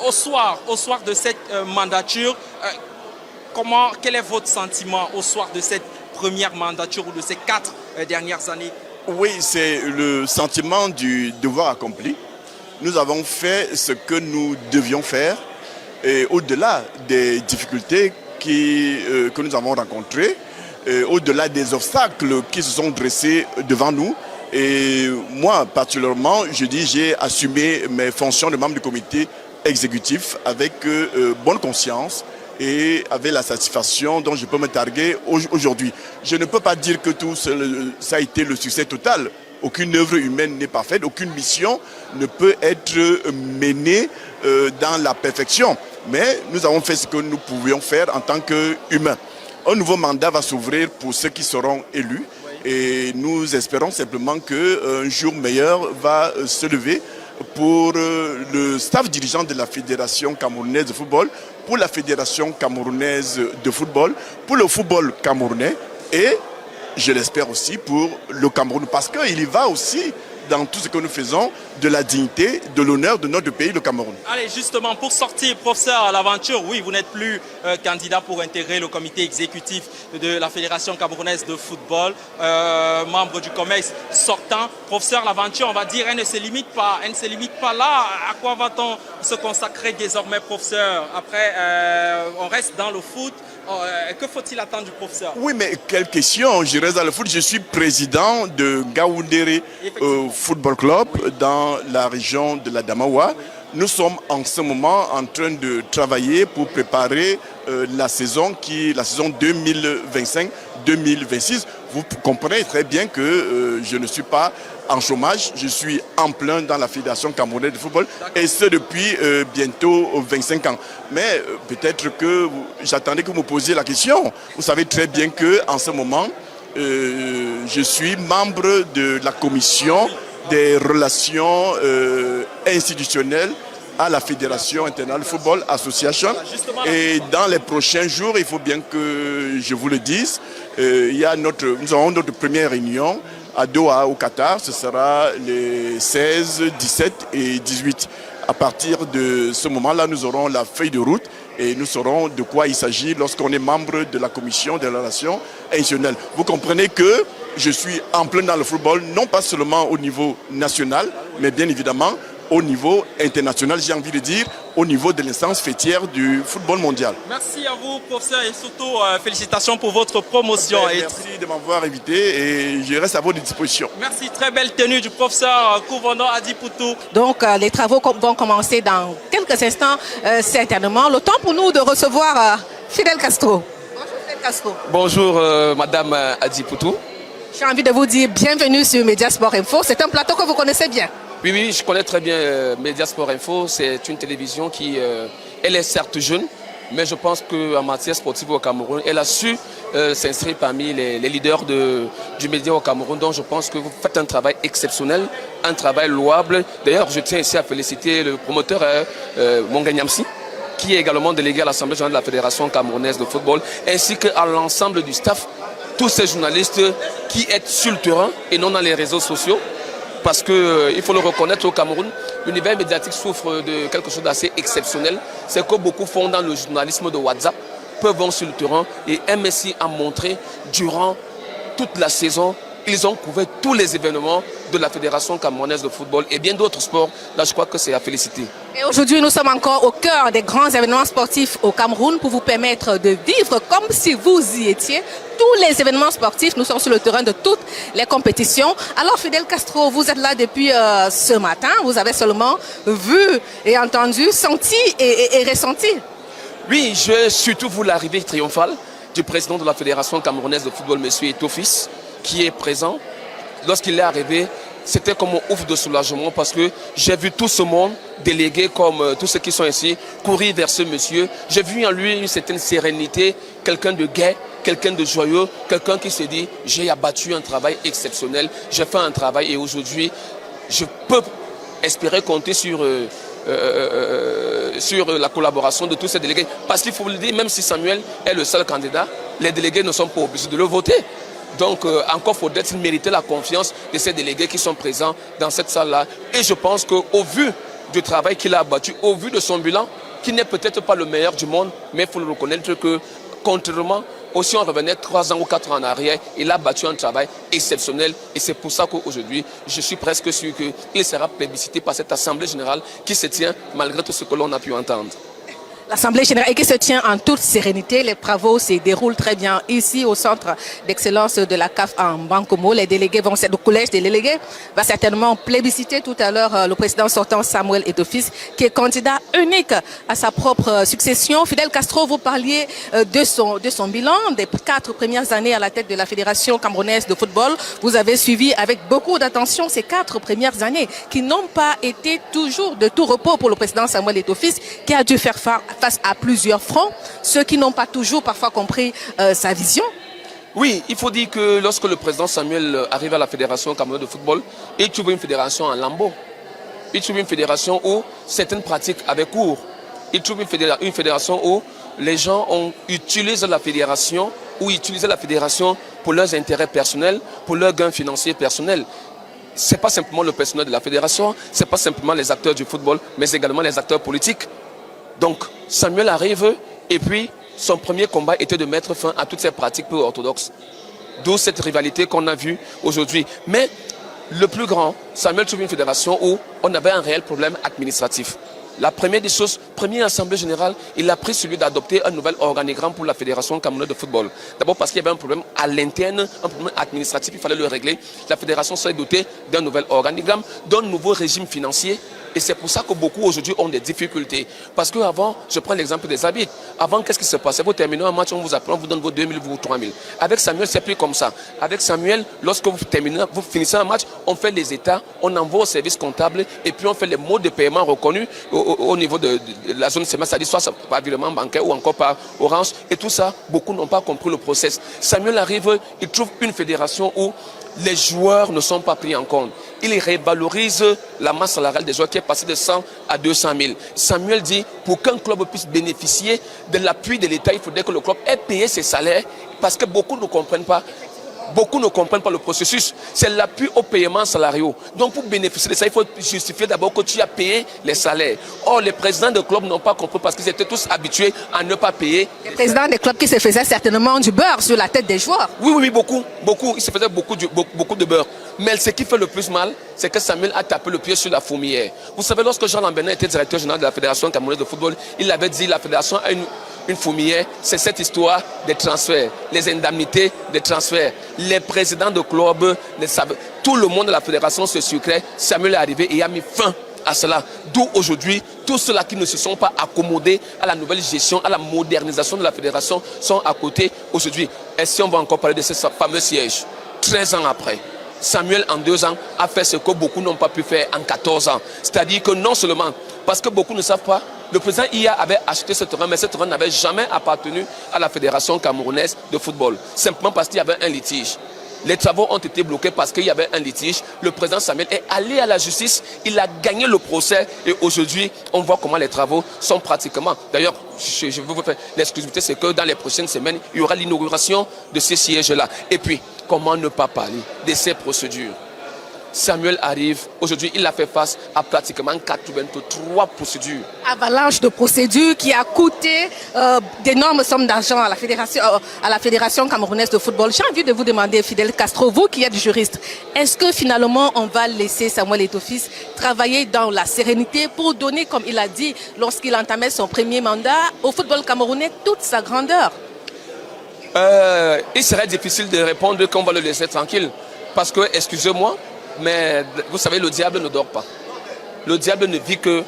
au soir de cette mandature, quel est votre sentiment au soir de cette première mandature ou de ces 4 dernières années? Oui, c'est le sentiment du devoir accompli. Nous avons fait ce que nous devions faire. Et au-delà des difficultés que nous avons rencontrées, au-delà des obstacles qui se sont dressés devant nous, et moi particulièrement, j'ai assumé mes fonctions de membre du comité exécutif avec bonne conscience et avec la satisfaction dont je peux me targuer aujourd'hui. Je ne peux pas dire que tout ça a été le succès total. Aucune œuvre humaine n'est parfaite, aucune mission ne peut être menée dans la perfection. Mais nous avons fait ce que nous pouvions faire en tant qu'humains. Un nouveau mandat va s'ouvrir pour ceux qui seront élus et nous espérons simplement qu'un jour meilleur va se lever pour le staff dirigeant de la Fédération camerounaise de football, pour la Fédération camerounaise de football, pour le football camerounais et je l'espère aussi pour le Cameroun, parce qu'il y va aussi dans tout ce que nous faisons de la dignité, de l'honneur de notre pays, le Cameroun. Allez, justement, pour sortir, professeur, à l'aventure, oui, vous n'êtes plus candidat pour intégrer le comité exécutif de la Fédération camerounaise de football, membre du COMEX sortant. Professeur, l'aventure, on va dire, elle ne se limite pas là. À quoi va-t-on se consacrer désormais, professeur? Après, on reste dans le foot. Que faut-il attendre du professeur? Oui, mais quelle question? Je reste dans le foot. Je suis président de Ngaoundéré Football Club dans la région de la Damawa. Nous sommes en ce moment en train de travailler pour préparer la saison 2025-2026. Vous comprenez très bien que je ne suis pas en chômage, je suis en plein dans la Fédération camerounaise de football et ce depuis bientôt 25 ans. Mais peut-être que j'attendais que vous me posiez la question. Vous savez très bien qu'en ce moment, je suis membre de la commission des relations institutionnelles à la Fédération internationale de football association. Et dans les prochains jours, il faut bien que je vous le dise, nous aurons notre première réunion à Doha, au Qatar. Ce sera les 16, 17 et 18. À partir de ce moment-là, nous aurons la feuille de route et nous saurons de quoi il s'agit lorsqu'on est membre de la commission des relations institutionnelles. Vous comprenez que je suis en plein dans le football, non pas seulement au niveau national, mais bien évidemment au niveau international, j'ai envie de dire, au niveau de l'instance fêtière du football mondial. Merci à vous, professeur, et surtout félicitations pour votre promotion. Merci de m'avoir invité et je reste à votre disposition. Merci, très belle tenue du professeur Koumvondo Adipoutou. Donc les travaux vont commencer dans quelques instants, certainement. Le temps pour nous de recevoir Fidel Castro. Bonjour Fidel Castro. Bonjour Madame Adipoutou. J'ai envie de vous dire bienvenue sur Mediasport Info. C'est un plateau que vous connaissez bien. Oui, je connais très bien Mediasport Info. C'est une télévision qui, elle est certes jeune, mais je pense qu'en matière sportive au Cameroun, elle a su s'inscrire parmi les leaders du média au Cameroun. Donc je pense que vous faites un travail exceptionnel, un travail louable. D'ailleurs, je tiens ici à féliciter le promoteur Monga Nyamsi, qui est également délégué à l'Assemblée générale de la Fédération camerounaise de football, ainsi qu'à l'ensemble du staff, tous ces journalistes qui sont sur le terrain et non dans les réseaux sociaux. Parce qu'il faut le reconnaître, au Cameroun, l'univers médiatique souffre de quelque chose d'assez exceptionnel. C'est que beaucoup font dans le journalisme de WhatsApp, peuvent vont sur le terrain. Et MSI a montré, durant toute la saison, ils ont couvert tous les événements de la Fédération camerounaise de football et bien d'autres sports. Là, je crois que c'est à féliciter. Et aujourd'hui, nous sommes encore au cœur des grands événements sportifs au Cameroun pour vous permettre de vivre comme si vous y étiez. Tous les événements sportifs, nous sommes sur le terrain de toutes les compétitions. Alors, Fidel Castro, vous êtes là depuis ce matin. Vous avez seulement vu et entendu, senti et ressenti. Oui, j'ai surtout vu l'arrivée triomphale du président de la Fédération camerounaise de football, M. Etofis, qui est présent. Lorsqu'il est arrivé, c'était comme un ouf de soulagement parce que j'ai vu tout ce monde, délégué comme tous ceux qui sont ici, courir vers ce monsieur. J'ai vu en lui une certaine sérénité, quelqu'un de gai, quelqu'un de joyeux, quelqu'un qui se dit « j'ai abattu un travail exceptionnel, j'ai fait un travail et aujourd'hui, je peux espérer compter sur la collaboration de tous ces délégués. » Parce qu'il faut le dire, même si Samuel est le seul candidat, les délégués ne sont pas obligés de le voter. Donc encore faudrait-il mériter la confiance de ces délégués qui sont présents dans cette salle-là. Et je pense qu'au vu du travail qu'il a abattu, au vu de son bilan, qui n'est peut-être pas le meilleur du monde, mais il faut le reconnaître que, contrairement, aussi on revenait 3 ans ou 4 ans en arrière, il a battu un travail exceptionnel. Et c'est pour ça qu'aujourd'hui, je suis presque sûr qu'il sera plébiscité par cette Assemblée générale qui se tient malgré tout ce que l'on a pu entendre. L'Assemblée générale et qui se tient en toute sérénité. Les travaux se déroulent très bien ici au centre d'excellence de la CAF en Bankomo. Les délégués vont, le collège des délégués va certainement plébisciter tout à l'heure le président sortant Samuel Etofis, qui est candidat unique à sa propre succession. Fidel Castro, vous parliez de son bilan des 4 premières années à la tête de la Fédération camerounaise de football. Vous avez suivi avec beaucoup d'attention ces 4 premières années qui n'ont pas été toujours de tout repos pour le président Samuel Etofis, qui a dû faire face à plusieurs fronts, ceux qui n'ont pas toujours parfois compris sa vision. Oui, il faut dire que lorsque le président Samuel arrive à la Fédération camerounaise de football, il trouve une fédération en lambeaux. Il trouve une fédération où certaines pratiques avaient cours. Il trouve une fédération où les gens utilisent la fédération ou utilisaient la fédération pour leurs intérêts personnels, pour leurs gains financiers personnels. Ce n'est pas simplement le personnel de la fédération, ce n'est pas simplement les acteurs du football, mais également les acteurs politiques. Donc Samuel arrive et puis son premier combat était de mettre fin à toutes ces pratiques peu orthodoxes. D'où cette rivalité qu'on a vue aujourd'hui. Mais le plus grand, Samuel trouve une fédération où on avait un réel problème administratif. La première des choses, première assemblée générale, il a pris celui d'adopter un nouvel organigramme pour la Fédération camerounaise de football. D'abord parce qu'il y avait un problème à l'interne, un problème administratif, il fallait le régler. La fédération s'est dotée d'un nouvel organigramme, d'un nouveau régime financier. Et c'est pour ça que beaucoup aujourd'hui ont des difficultés. Parce qu'avant, je prends l'exemple des arbitres. Avant, qu'est-ce qui se passait? Vous terminez un match, on vous apprend, on vous donne vos 2000 ou 3000. Avec Samuel, c'est plus comme ça. Avec Samuel, lorsque vous finissez un match, on fait les états, on envoie au service comptable et puis on fait les modes de paiement reconnus au niveau de la zone CMA, c'est-à-dire soit par virement bancaire ou encore par Orange. Et tout ça, beaucoup n'ont pas compris le process. Samuel arrive, il trouve une fédération où les joueurs ne sont pas pris en compte. Il révalorise la masse salariale des joueurs qui est passée de 100 à 200 000. Samuel dit, pour qu'un club puisse bénéficier de l'appui de l'État, il faudrait que le club ait payé ses salaires parce que beaucoup ne comprennent pas. Beaucoup ne comprennent pas le processus. C'est l'appui au paiement salariaux. Donc pour bénéficier de ça, il faut justifier d'abord que tu as payé les salaires. Or, les présidents de clubs n'ont pas compris parce qu'ils étaient tous habitués à ne pas payer. Les présidents des clubs qui se faisaient certainement du beurre sur la tête des joueurs. Oui, beaucoup. Ils se faisaient beaucoup de beurre. Mais ce qui fait le plus mal, c'est que Samuel a tapé le pied sur la fourmilière. Vous savez, lorsque Jean Lambernet était directeur général de la Fédération camerounaise de football, il avait dit que la Fédération a une fourmilière, c'est cette histoire des transferts, les indemnités des transferts. Les présidents de clubs, tout le monde de la fédération se sucrait. Samuel est arrivé et a mis fin à cela. D'où aujourd'hui, tous ceux-là qui ne se sont pas accommodés à la nouvelle gestion, à la modernisation de la fédération, sont à côté aujourd'hui. Et si on va encore parler de ce fameux siège, 13 ans après, Samuel, en 2 ans, a fait ce que beaucoup n'ont pas pu faire en 14 ans. C'est-à-dire que non seulement, parce que beaucoup ne savent pas, le président IA avait acheté ce terrain, mais ce terrain n'avait jamais appartenu à la Fédération camerounaise de football. Simplement parce qu'il y avait un litige. Les travaux ont été bloqués parce qu'il y avait un litige. Le président Samuel est allé à la justice, il a gagné le procès et aujourd'hui, on voit comment les travaux sont pratiquement. D'ailleurs, je veux vous faire l'exclusivité, c'est que dans les prochaines semaines, il y aura l'inauguration de ces sièges-là. Et puis, comment ne pas parler de ces procédures? Samuel arrive, aujourd'hui il a fait face à pratiquement 83 procédures. Avalanche de procédures qui a coûté d'énormes sommes d'argent à la Fédération camerounaise de football. J'ai envie de vous demander, Fidel Castro, vous qui êtes juriste, est-ce que finalement on va laisser Samuel Eto'o-Fils travailler dans la sérénité pour donner, comme il a dit lorsqu'il entamait son premier mandat, au football camerounais toute sa grandeur? Il serait difficile de répondre qu'on va le laisser tranquille. Parce que, excusez-moi, mais vous savez, le diable ne dort pas. Le diable ne vit que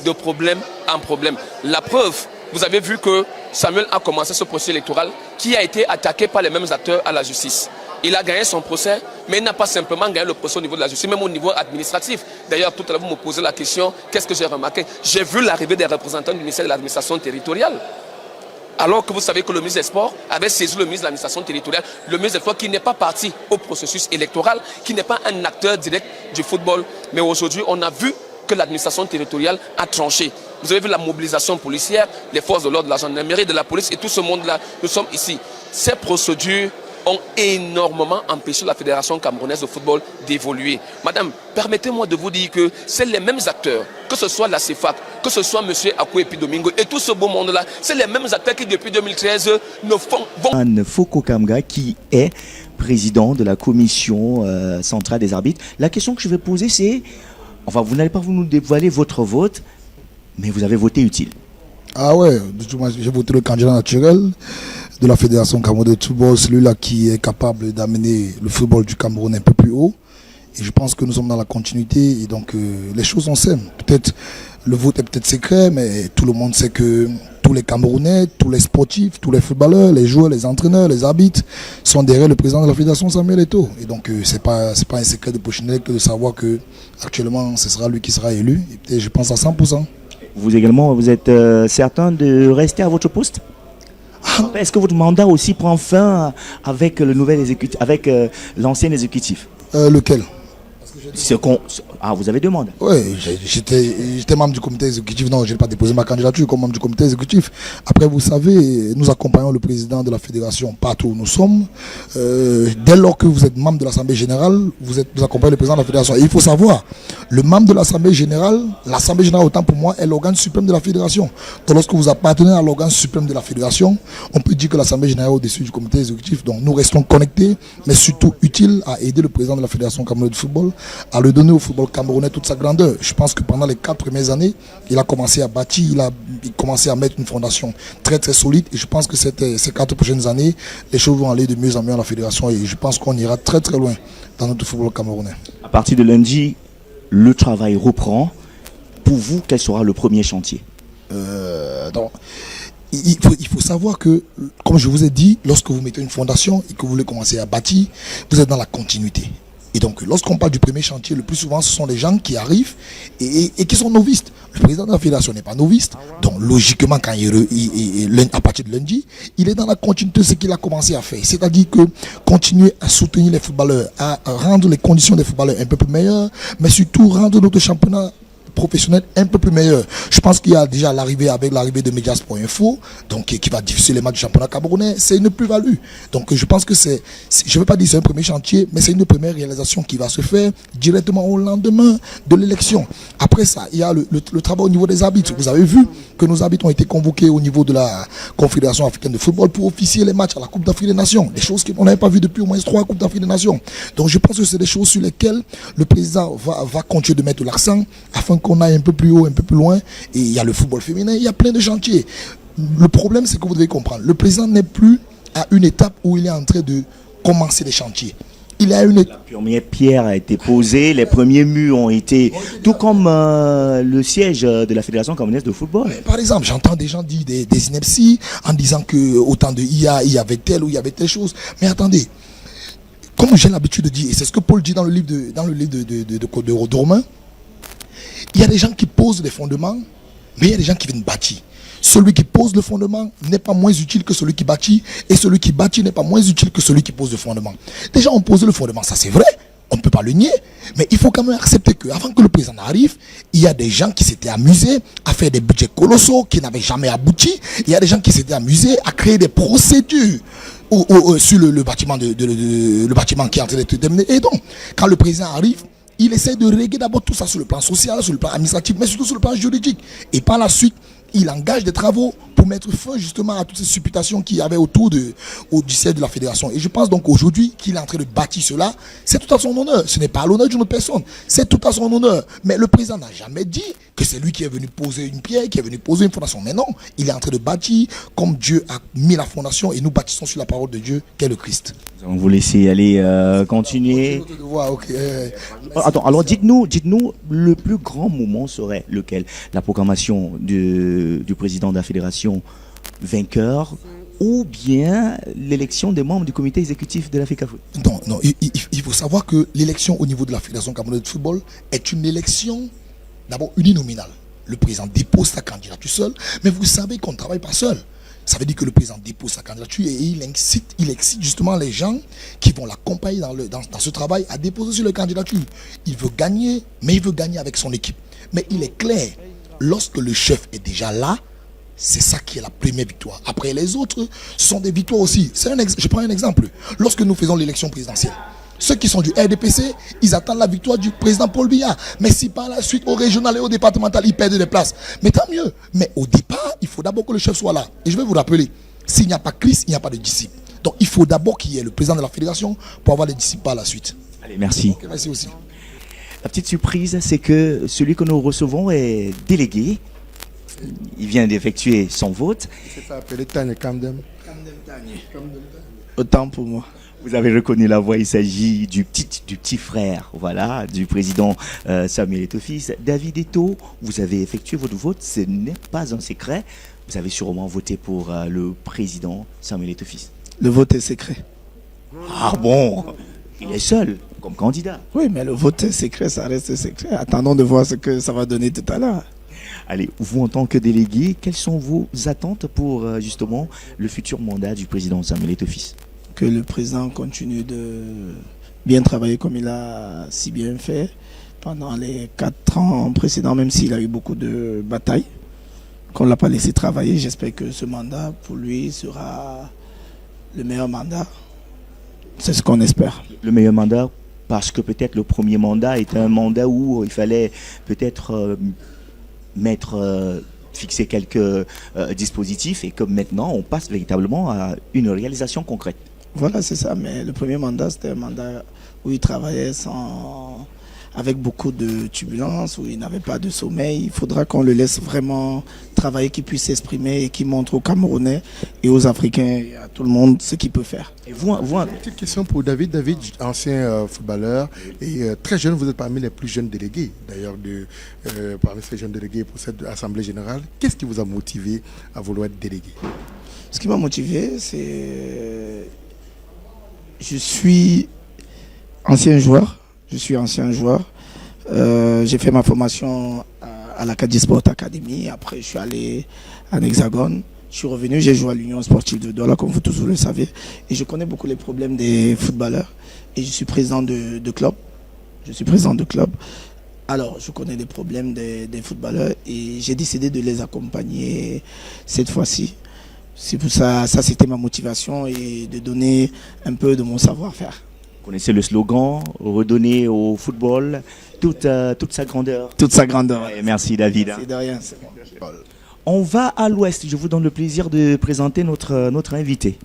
de problème en problème. La preuve, vous avez vu que Samuel a commencé ce procès électoral qui a été attaqué par les mêmes acteurs à la justice. Il a gagné son procès, mais il n'a pas simplement gagné le procès au niveau de la justice, même au niveau administratif. D'ailleurs, tout à l'heure, vous me posez la question, qu'est-ce que j'ai remarqué? J'ai vu l'arrivée des représentants du ministère de l'administration territoriale. Alors que vous savez que le ministre des Sports avait saisi le ministre de l'administration territoriale, le ministre des Sports qui n'est pas parti au processus électoral, qui n'est pas un acteur direct du football. Mais aujourd'hui, on a vu que l'administration territoriale a tranché. Vous avez vu la mobilisation policière, les forces de l'ordre, de la gendarmerie, de la police et tout ce monde-là. Nous sommes ici. Ces procédures ont énormément empêché la Fédération camerounaise de football d'évoluer. Madame, permettez-moi de vous dire que c'est les mêmes acteurs, que ce soit la CEFAC, que ce soit M. Akouepi Domingo et tout ce beau monde-là, c'est les mêmes acteurs qui depuis 2013 ne font... Anne Foko-Kamga qui est président de la commission centrale des arbitres. La question que je vais poser c'est, enfin vous n'allez pas vous nous dévoiler votre vote, mais vous avez voté utile. Ah ouais, j'ai voté le candidat naturel de la Fédération camerounaise de football, celui-là qui est capable d'amener le football du Cameroun un peu plus haut. Et je pense que nous sommes dans la continuité et donc les choses sont simples. Peut-être le vote est peut-être secret, mais tout le monde sait que tous les Camerounais, tous les sportifs, tous les footballeurs, les joueurs, les entraîneurs, les arbitres sont derrière le président de la Fédération, Samuel Eto'o. Et donc c'est pas un secret de Pochinelle que de savoir que actuellement ce sera lui qui sera élu. Et je pense à 100%. Vous également, vous êtes certain de rester à votre poste? Est-ce que votre mandat aussi prend fin avec le nouvel exécutif, avec l'ancien exécutif? Lequel? Vous avez demandé? Oui, j'étais membre du comité exécutif. Non, je n'ai pas déposé ma candidature comme membre du comité exécutif. Après, vous savez, nous accompagnons le président de la fédération partout où nous sommes. Dès lors que vous êtes membre de l'Assemblée générale, vous accompagnez le président de la fédération. Et il faut savoir, le membre de l'Assemblée générale, autant pour moi, est l'organe suprême de la fédération. Donc lorsque vous appartenez à l'organe suprême de la fédération, on peut dire que l'Assemblée générale est au-dessus du comité exécutif. Donc nous restons connectés, mais surtout utiles à aider le président de la Fédération camerounaise de football à le donner au football camerounais toute sa grandeur. Je pense que pendant les 4 premières années, il a commencé à bâtir, il a commencé à mettre une fondation très très solide. Et je pense que ces 4 prochaines années, les choses vont aller de mieux en mieux à la fédération. Et je pense qu'on ira très très loin dans notre football camerounais. À partir de lundi, le travail reprend. Pour vous, quel sera le premier chantier? Il faut savoir que, comme je vous ai dit, lorsque vous mettez une fondation et que vous voulez commencer à bâtir, vous êtes dans la continuité. Et donc, lorsqu'on parle du premier chantier, le plus souvent, ce sont les gens qui arrivent et qui sont novices. Le président de la fédération n'est pas novice. Donc, logiquement, à partir de lundi, il est dans la continuité de ce qu'il a commencé à faire. C'est-à-dire que continuer à soutenir les footballeurs, à rendre les conditions des footballeurs un peu plus meilleures, mais surtout rendre notre championnat professionnel un peu plus meilleur. Je pense qu'il y a déjà l'arrivée de Mediasport.info, donc qui va diffuser les matchs du championnat camerounais, c'est une plus-value. Donc je pense que je ne veux pas dire c'est un premier chantier, mais c'est une première réalisation qui va se faire directement au lendemain de l'élection. Après ça, il y a le travail au niveau des arbitres. Vous avez vu que nos arbitres ont été convoqués au niveau de la Confédération africaine de football pour officier les matchs à la Coupe d'Afrique des Nations. Des choses qu'on n'avait pas vues depuis au moins 3 Coupes d'Afrique des Nations. Donc je pense que c'est des choses sur lesquelles le président va continuer de mettre l'accent afin qu'on aille un peu plus haut, un peu plus loin. Et il y a le football féminin, il y a plein de chantiers. Le problème, c'est que vous devez comprendre, le président n'est plus à une étape où il est en train de commencer les chantiers. La première pierre a été posée, les premiers murs ont été... Tout comme le siège de la Fédération camerounaise de football. Par exemple, j'entends des gens dire des inepties en disant qu'au temps de IA, il y avait telle ou il y avait telle chose. Mais attendez, comme j'ai l'habitude de dire, et c'est ce que Paul dit dans le livre de Romains, il y a des gens qui posent des fondements, mais il y a des gens qui viennent bâtir. Celui qui pose le fondement n'est pas moins utile que celui qui bâtit, et celui qui bâtit n'est pas moins utile que celui qui pose le fondement. Déjà, on pose le fondement, ça c'est vrai, on ne peut pas le nier, mais il faut quand même accepter qu'avant que le président arrive, il y a des gens qui s'étaient amusés à faire des budgets colossaux qui n'avaient jamais abouti. Il y a des gens qui s'étaient amusés à créer des procédures sur le bâtiment, le bâtiment qui est en train d'être terminé. Et donc, quand le président arrive, il essaie de régler d'abord tout ça sur le plan social, sur le plan administratif, mais surtout sur le plan juridique. Et par la suite, il engage des travaux pour mettre fin justement à toutes ces supputations qu'il y avait autour du siège de la fédération. Et je pense donc aujourd'hui qu'il est en train de bâtir cela. C'est tout à son honneur. Ce n'est pas à l'honneur d'une autre personne. C'est tout à son honneur. Mais le président n'a jamais dit que c'est lui qui est venu poser une pierre, qui est venu poser une fondation. Mais non, il est en train de bâtir comme Dieu a mis la fondation et nous bâtissons sur la parole de Dieu qu'est le Christ. Nous allons vous laisser aller continuer. Attends, alors dites-nous, le plus grand moment serait lequel? La proclamation du président de la fédération vainqueur ou bien l'élection des membres du comité exécutif de la FECAFOOT? Non, il faut savoir que l'élection au niveau de la Fédération camerounaise de football est une élection d'abord uninominale. Le président dépose sa candidature seul, mais vous savez qu'on ne travaille pas seul. Ça veut dire que le président dépose sa candidature et il excite justement les gens qui vont l'accompagner dans ce travail à déposer sur leur candidature. Il veut gagner, mais il veut gagner avec son équipe. Mais il est clair, lorsque le chef est déjà là, c'est ça qui est la première victoire. Après les autres, ce sont des victoires aussi. Je prends un exemple. Lorsque nous faisons l'élection présidentielle, ceux qui sont du RDPC, ils attendent la victoire du président Paul Biya. Mais si par la suite, au régional et au départemental, ils perdent des places, mais tant mieux. Mais au départ, il faut d'abord que le chef soit là. Et je vais vous rappeler, s'il n'y a pas Christ, il n'y a pas de disciples. Donc il faut d'abord qu'il y ait le président de la fédération pour avoir des disciples par la suite. Allez, merci. Okay, merci aussi. La petite surprise, c'est que celui que nous recevons est délégué. Il vient d'effectuer son vote. C'est ça, appelé Tanya Kamdem. Autant pour moi. Vous avez reconnu la voix, il s'agit du petit frère, voilà, du président Samuel Eto'o-Fils. David Eto'o, vous avez effectué votre vote, ce n'est pas un secret. Vous avez sûrement voté pour le président Samuel Eto'o-Fils. Le vote est secret. Ah bon? Il est seul comme candidat. Oui, mais le vote est secret, ça reste secret. Attendons de voir ce que ça va donner tout à l'heure. Allez, vous en tant que délégué, quelles sont vos attentes pour justement le futur mandat du président Samuel Eto'o-Fils? Que le président continue de bien travailler comme il a si bien fait pendant les 4 ans précédents, même s'il a eu beaucoup de batailles, qu'on ne l'a pas laissé travailler. J'espère que ce mandat, pour lui, sera le meilleur mandat. C'est ce qu'on espère. Le meilleur mandat, parce que peut-être le premier mandat était un mandat où il fallait peut-être fixer quelques dispositifs et que maintenant, on passe véritablement à une réalisation concrète. Voilà, c'est ça, mais le premier mandat, c'était un mandat où il travaillait avec beaucoup de turbulences, où il n'avait pas de sommeil. Il faudra qu'on le laisse vraiment travailler, qu'il puisse s'exprimer et qu'il montre aux Camerounais et aux Africains et à tout le monde ce qu'il peut faire. Et vous, une petite question pour David. David, ancien footballeur et très jeune, vous êtes parmi les plus jeunes délégués, d'ailleurs, parmi ces jeunes délégués pour cette Assemblée générale. Qu'est-ce qui vous a motivé à vouloir être délégué? Ce qui m'a motivé, c'est... Je suis ancien joueur. J'ai fait ma formation à l'Acadie Sport Academy. Après, je suis allé en Hexagone. Je suis revenu, j'ai joué à l'Union sportive de Douala, comme vous tous vous le savez. Et je connais beaucoup les problèmes des footballeurs. Et je suis président de club. Alors, je connais les problèmes des footballeurs et j'ai décidé de les accompagner cette fois-ci. C'est pour ça, c'était ma motivation et de donner un peu de mon savoir-faire. Vous connaissez le slogan, redonner au football toute sa grandeur. Toute sa grandeur. Et merci David. C'est de rien. On va à l'ouest. Je vous donne le plaisir de présenter notre invité.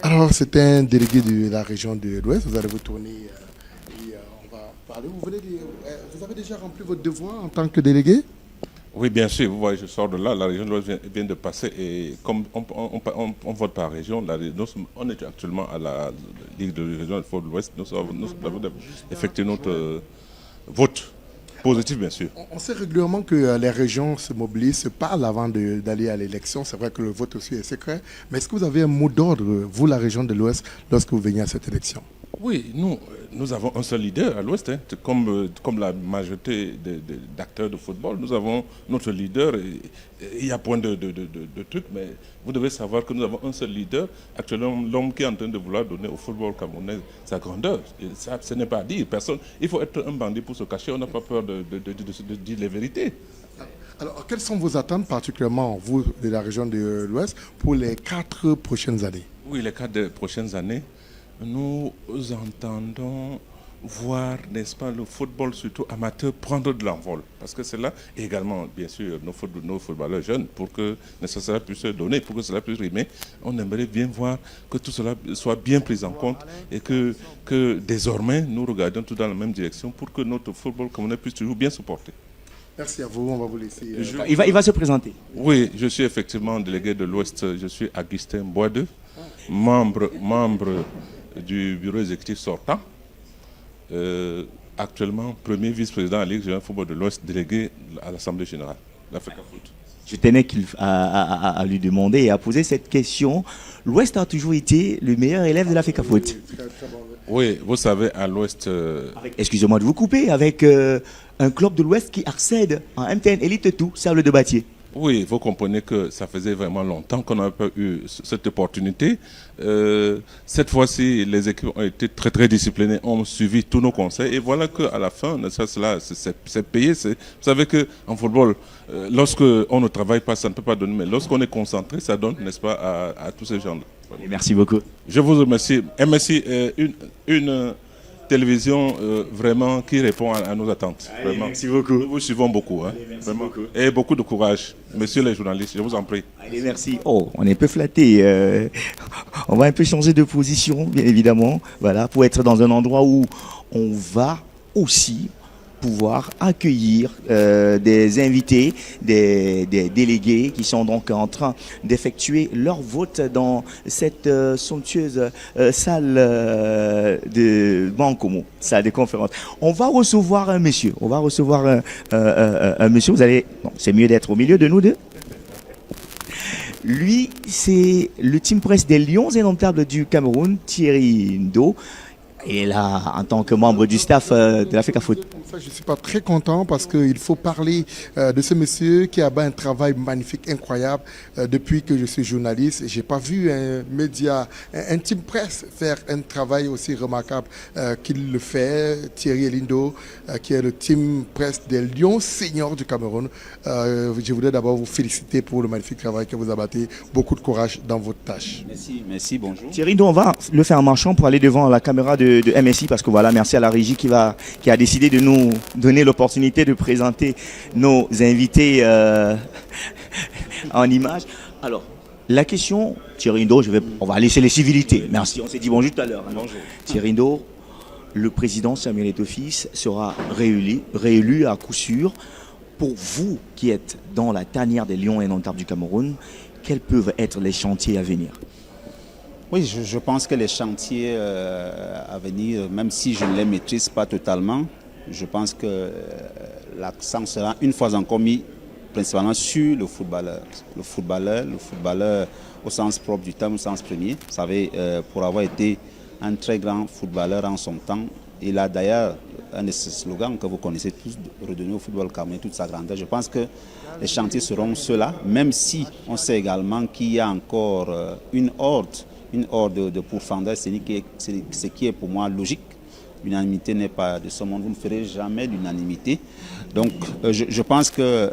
Alors, c'est un délégué de la région de l'ouest. Vous allez vous tourner et on va parler. Vous avez déjà rempli votre devoir en tant que délégué? Oui, bien sûr. Vous voyez, je sors de là. La région de l'Ouest vient de passer. Et comme on vote par région, on est actuellement à la Ligue de région de l'Ouest. Nous avons effectué notre vote positif, bien sûr. On sait régulièrement que les régions se mobilisent, se parlent avant d'aller à l'élection. C'est vrai que le vote aussi est secret. Mais est-ce que vous avez un mot d'ordre, vous, la région de l'Ouest, lorsque vous venez à cette élection? Oui, nous avons un seul leader à l'Ouest. Hein. Comme la majorité d'acteurs de football, nous avons notre leader. Il y a point de trucs, mais vous devez savoir que nous avons un seul leader. Actuellement, l'homme qui est en train de vouloir donner au football camerounais sa grandeur. Ça, ce n'est pas à dire. Il faut être un bandit pour se cacher. On n'a pas peur de dire les vérités. Alors, quelles sont vos attentes, particulièrement vous de la région de l'Ouest, pour les 4 prochaines années? Oui, les 4 prochaines années, nous entendons voir, n'est-ce pas, le football, surtout amateur, prendre de l'envol. Parce que c'est là également, bien sûr, nos footballeurs jeunes, pour que cela puisse se donner, pour que cela puisse rimer. On aimerait bien voir que tout cela soit bien pris en compte et que désormais, nous regardions tout dans la même direction pour que notre football camerounais puisse toujours bien se porter. Merci à vous, on va vous laisser. Il va se présenter. Oui, je suis effectivement délégué de l'Ouest. Je suis Augustin Boisdeux, membre du bureau exécutif sortant. Actuellement, premier vice-président à la Ligue générale de football de l'Ouest, délégué à l'Assemblée générale d'Africa Foot. Je tenais à lui demander et à poser cette question. L'Ouest a toujours été le meilleur élève de l'Africa Foot. Oui, vous savez, à l'Ouest... Excusez-moi de vous couper, avec un club de l'Ouest qui accède en MTN Elite 2, Sable de Bâtier. Oui, vous comprenez que ça faisait vraiment longtemps qu'on n'avait pas eu cette opportunité. Cette fois-ci, les équipes ont été très très disciplinées, ont suivi tous nos conseils et voilà qu'à la fin, c'est payé. Vous savez qu'en football, lorsqu'on ne travaille pas, ça ne peut pas donner, mais lorsqu'on est concentré, ça donne, n'est-ce pas, à tous ces gens-là. Merci beaucoup. Je vous remercie. MSI, une télévision vraiment qui répond à nos attentes. Vraiment. Merci beaucoup. Nous vous suivons beaucoup. Hein, vraiment. Beaucoup. Et beaucoup de courage. Messieurs les journalistes, je vous en prie. Allez, merci. Oh, on est un peu flatté. On va un peu changer de position, bien évidemment. Voilà, pour être dans un endroit où on va aussi pouvoir accueillir des invités, des délégués qui sont donc en train d'effectuer leur vote dans cette somptueuse salle de Bankomo, salle de conférence. On va recevoir un monsieur. Un monsieur. Vous allez... Non, c'est mieux d'être au milieu de nous deux. Lui, c'est le team presse des Lions indomptables du Cameroun, Thierry Ndo. Et là, en tant que membre du staff de l'Africa Foot. Je ne suis pas très content parce qu'il faut parler de ce monsieur qui a un travail magnifique, incroyable. Depuis que je suis journaliste, je n'ai pas vu un média, un team presse faire un travail aussi remarquable qu'il le fait. Thierry Lindo, qui est le team presse des Lions seniors du Cameroun. Je voudrais d'abord vous féliciter pour le magnifique travail que vous abattez. Beaucoup de courage dans votre tâche. Merci, bonjour. Thierry Lindo, on va le faire en marchant pour aller devant la caméra de MSI parce que voilà, merci à la régie qui a décidé de nous donner l'opportunité de présenter nos invités en images. Alors, la question, Thierry Lindo, on va laisser les civilités. Merci, on s'est dit bonjour tout à l'heure. Bonjour. Thierry Lindo, le président Samuel Eto'o-Fils sera réélu à coup sûr. Pour vous qui êtes dans la tanière des Lions indomptables du Cameroun, quels peuvent être les chantiers à venir ? Oui, je pense que les chantiers à venir, même si je ne les maîtrise pas totalement, je pense que l'accent sera une fois encore mis principalement sur le footballeur. Le footballeur au sens propre du terme, au sens premier. Vous savez, pour avoir été un très grand footballeur en son temps, il a d'ailleurs un de ces slogans que vous connaissez tous, redonner au football camerounais toute sa grandeur. Je pense que les chantiers seront ceux-là, même si on sait également qu'il y a encore une horde de pourfendeurs, ce qui est pour moi logique. L'unanimité n'est pas de ce monde, vous ne ferez jamais l'unanimité. Donc je pense que,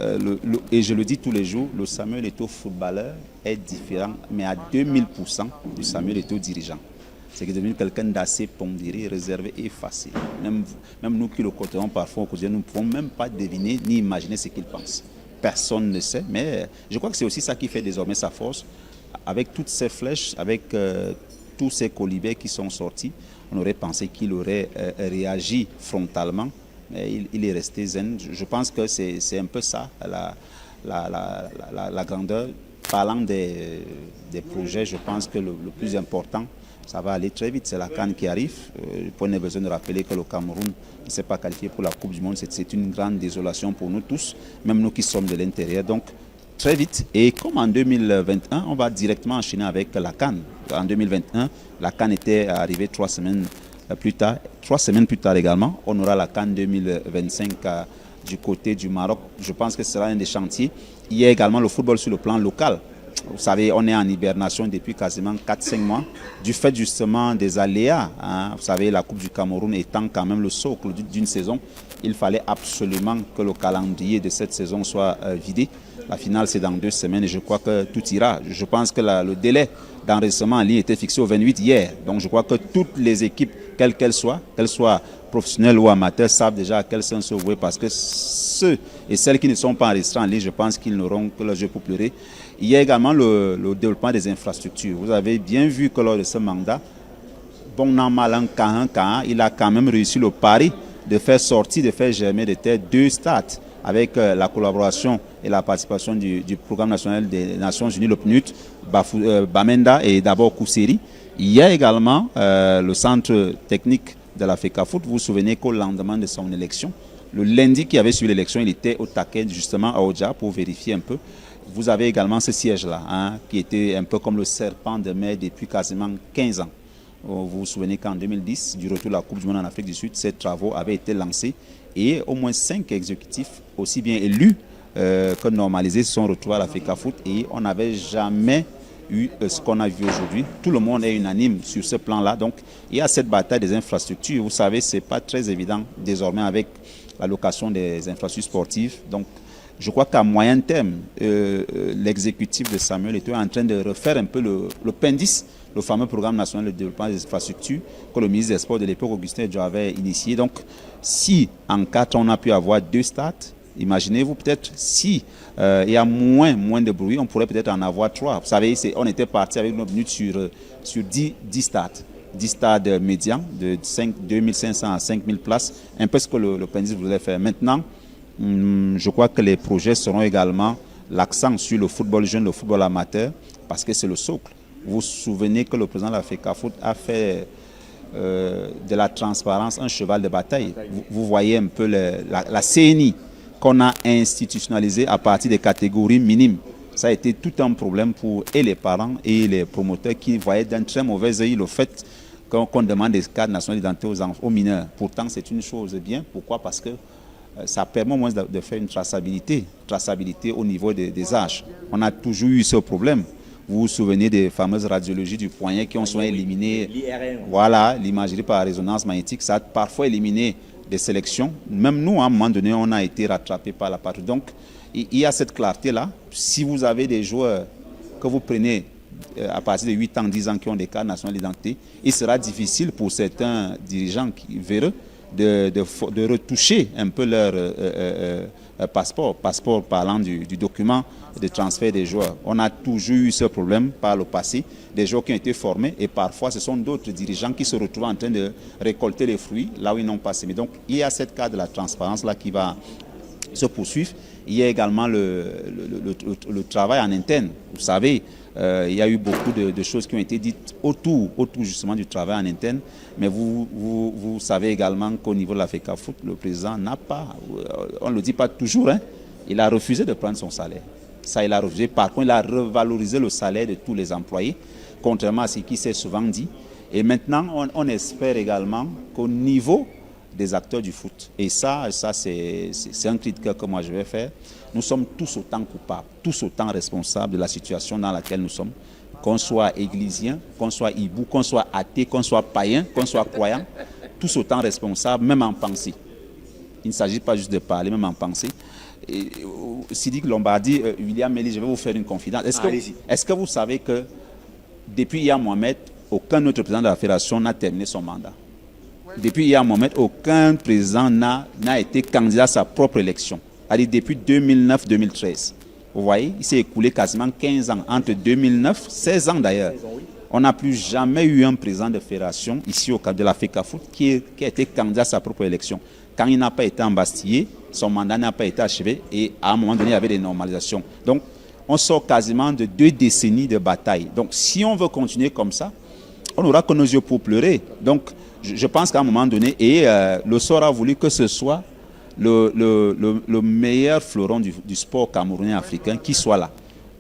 et je le dis tous les jours, le Samuel Eto'o footballeur est différent, mais à 2000% du Samuel Eto'o dirigeant. C'est qu'il est devenu quelqu'un d'assez pondéré, réservé et facile. Même nous qui le côtoyons parfois au quotidien, nous ne pouvons même pas deviner ni imaginer ce qu'il pense. Personne ne sait, mais je crois que c'est aussi ça qui fait désormais sa force. Avec toutes ces flèches, avec tous ces colibets qui sont sortis, on aurait pensé qu'il aurait réagi frontalement, mais il est resté zen. Je pense que c'est un peu ça, la grandeur. Parlant des projets, je pense que le plus important, ça va aller très vite. C'est la CAN qui arrive. On n'a besoin de rappeler que le Cameroun ne s'est pas qualifié pour la Coupe du Monde. C'est une grande désolation pour nous tous, même nous qui sommes de l'intérieur. Donc, très vite. Et comme en 2021, on va directement enchaîner avec la CAN. En 2021, la CAN était arrivée 3 semaines plus tard. 3 semaines plus tard également, on aura la CAN 2025 du côté du Maroc. Je pense que ce sera un des chantiers. Il y a également le football sur le plan local. Vous savez, on est en hibernation depuis quasiment 4-5 mois, du fait justement des aléas. Vous savez, la Coupe du Cameroun étant quand même le socle d'une saison, il fallait absolument que le calendrier de cette saison soit vidé. La finale, c'est dans 2 semaines et je crois que tout ira. Je pense que le délai d'enregistrement en ligne était fixé au 28 hier. Donc je crois que toutes les équipes, quelles qu'elles soient professionnelles ou amateurs, savent déjà à quel sens se vouer parce que ceux et celles qui ne sont pas enregistrés en ligne, je pense qu'ils n'auront que le jeu pour pleurer. Il y a également le développement des infrastructures. Vous avez bien vu que lors de ce mandat, bon an, mal an, il a quand même réussi le pari de faire sortir, de faire germer de terre 2 stades avec la collaboration et la participation du Programme national des Nations Unies, le PNUD, Bamenda et d'abord Kousseri. Il y a également le centre technique de la FECAFOOT. Vous vous souvenez qu'au lendemain de son élection, le lundi qui avait suivi l'élection, il était au taquet justement à Oja pour vérifier un peu. Vous avez également ce siège-là, qui était un peu comme le serpent de mer depuis quasiment 15 ans. Vous vous souvenez qu'en 2010, du retour de la Coupe du Monde en Afrique du Sud, ces travaux avaient été lancés et au moins 5 exécutifs, aussi bien élus que normalisés, se sont retrouvés à la FECAFOOT et on n'avait jamais eu ce qu'on a vu aujourd'hui. Tout le monde est unanime sur ce plan-là. Donc, il y a cette bataille des infrastructures. Vous savez, ce n'est pas très évident désormais avec l'allocation des infrastructures sportives. Donc, je crois qu'à moyen terme, l'exécutif de Samuel Eto'o est en train de refaire un peu le PENDIS, le fameux programme national de développement des infrastructures que le ministre des Sports de l'époque, Augustin Diop, avait initié. Donc, si en 4 ans, on a pu avoir 2 stades, imaginez-vous peut-être si il y a moins de bruit, on pourrait peut-être en avoir 3. Vous savez, on était parti avec notre minute sur 10 stades. 10 stades médians de 2500 à 5000 places, un peu ce que le PENDIS voulait faire. Maintenant, je crois que les projets seront également l'accent sur le football jeune, le football amateur, parce que c'est le socle. Vous vous souvenez que le président de la FECAFOOT a fait de la transparence un cheval de bataille. Vous voyez un peu la CNI qu'on a institutionnalisée à partir des catégories minimes. Ça a été tout un problème pour et les parents et les promoteurs qui voyaient d'un très mauvais œil le fait qu'on demande des cartes nationales d'identité aux mineurs. Pourtant, c'est une chose bien. Pourquoi? Parce que ça permet au moins de faire une traçabilité au niveau des âges. On a toujours eu ce problème. Vous vous souvenez des fameuses radiologies du poignet qui ont souvent éliminé voilà, l'imagerie par résonance magnétique. Ça a parfois éliminé des sélections. Même nous, à un moment donné, on a été rattrapés par la patrouille. Donc, il y a cette clarté-là. Si vous avez des joueurs que vous prenez à partir de 8 ans, 10 ans qui ont des cartes nationales d'identité, il sera difficile pour certains dirigeants qui verront de retoucher un peu leur passeport parlant du document de transfert des joueurs. On a toujours eu ce problème par le passé, des joueurs qui ont été formés et parfois ce sont d'autres dirigeants qui se retrouvent en train de récolter les fruits là où ils n'ont pas semé. Donc il y a cette carte de la transparence là qui va se poursuivre. Il y a également le travail en interne. Vous savez, il y a eu beaucoup de choses qui ont été dites autour justement du travail en interne. Mais vous savez également qu'au niveau de la FECAFOOT, le président n'a pas, on ne le dit pas toujours, il a refusé de prendre son salaire. Ça, il a refusé. Par contre, il a revalorisé le salaire de tous les employés, contrairement à ce qui s'est souvent dit. Et maintenant, on espère également qu'au niveau des acteurs du foot, et ça c'est un cri de cœur que moi je vais faire, nous sommes tous autant coupables, tous autant responsables de la situation dans laquelle nous sommes, qu'on soit églisien, qu'on soit hibou, qu'on soit athée, qu'on soit païen, qu'on soit croyant, tous autant responsables, même en pensée. Il ne s'agit pas juste de parler, même en pensée. Sidi Lombardi, William Meli, je vais vous faire une confidence. Est-ce que vous savez que depuis Iyad Mohamed, aucun autre président de la fédération n'a terminé son mandat? Depuis Iyad Mohamed, aucun président n'a été candidat à sa propre élection. C'est-à-dire depuis 2009-2013. Vous voyez, il s'est écoulé quasiment 15 ans. Entre 2009, 16 ans d'ailleurs. On n'a plus jamais eu un président de fédération ici au cadre de la FECAFOOT qui a été candidat à sa propre élection. Quand il n'a pas été embastillé, son mandat n'a pas été achevé et à un moment donné, il y avait des normalisations. Donc, on sort quasiment de 2 décennies de bataille. Donc, si on veut continuer comme ça, on n'aura que nos yeux pour pleurer. Donc, je pense qu'à un moment donné, et le sort a voulu que ce soit le meilleur fleuron du sport camerounais africain qui soit là.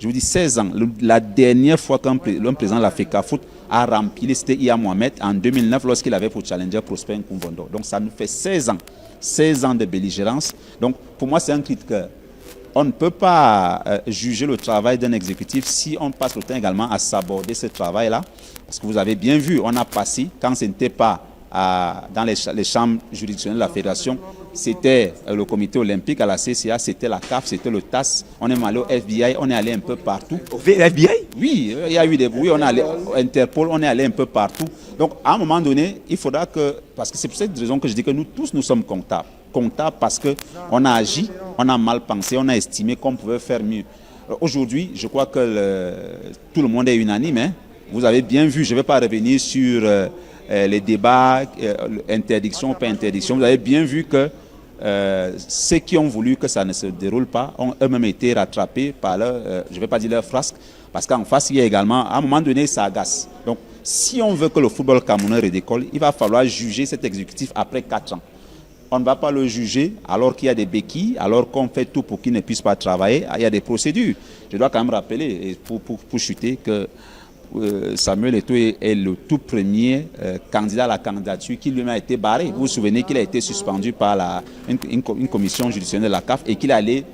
Je vous dis 16 ans. La dernière fois qu'un président de la FECAFOOT a rempli, c'était Iya Mohamed en 2009 lorsqu'il avait pour challenger Prosper Nkumvondo. Donc ça nous fait 16 ans. 16 ans de belligérance. Donc pour moi, c'est un cri de cœur. On ne peut pas juger le travail d'un exécutif si on passe le temps également à s'aborder ce travail-là. Parce que vous avez bien vu, on a passé, quand ce n'était pas dans les chambres juridictionnelles de la fédération, c'était le comité olympique, à la CCA, c'était la CAF, c'était le TAS. On est allé au FBI, on est allé un peu partout. Au FBI? Oui, il y a eu des bruits, on est allé au Interpol, on est allé un peu partout. Donc à un moment donné, il faudra que, parce que c'est pour cette raison que je dis que nous tous, nous sommes comptables. Comptables parce qu'on a agi, on a mal pensé, on a estimé qu'on pouvait faire mieux. Aujourd'hui, je crois que tout le monde est unanime. Hein. Vous avez bien vu, je ne vais pas revenir sur les débats, interdiction, pas interdiction. Vous avez bien vu que ceux qui ont voulu que ça ne se déroule pas ont eux-mêmes été rattrapés par leur, je ne vais pas dire leur frasque, parce qu'en face, il y a également, à un moment donné, ça agace. Donc, si on veut que le football camerounais redécolle, il va falloir juger cet exécutif après 4 ans. On ne va pas le juger alors qu'il y a des béquilles, alors qu'on fait tout pour qu'il ne puisse pas travailler. Il y a des procédures. Je dois quand même rappeler, pour chuter, que Samuel Eto'o est le tout premier candidat à la candidature qui lui-même a été barré. Vous vous souvenez qu'il a été suspendu par une commission judiciaire de la CAF et qu'il allait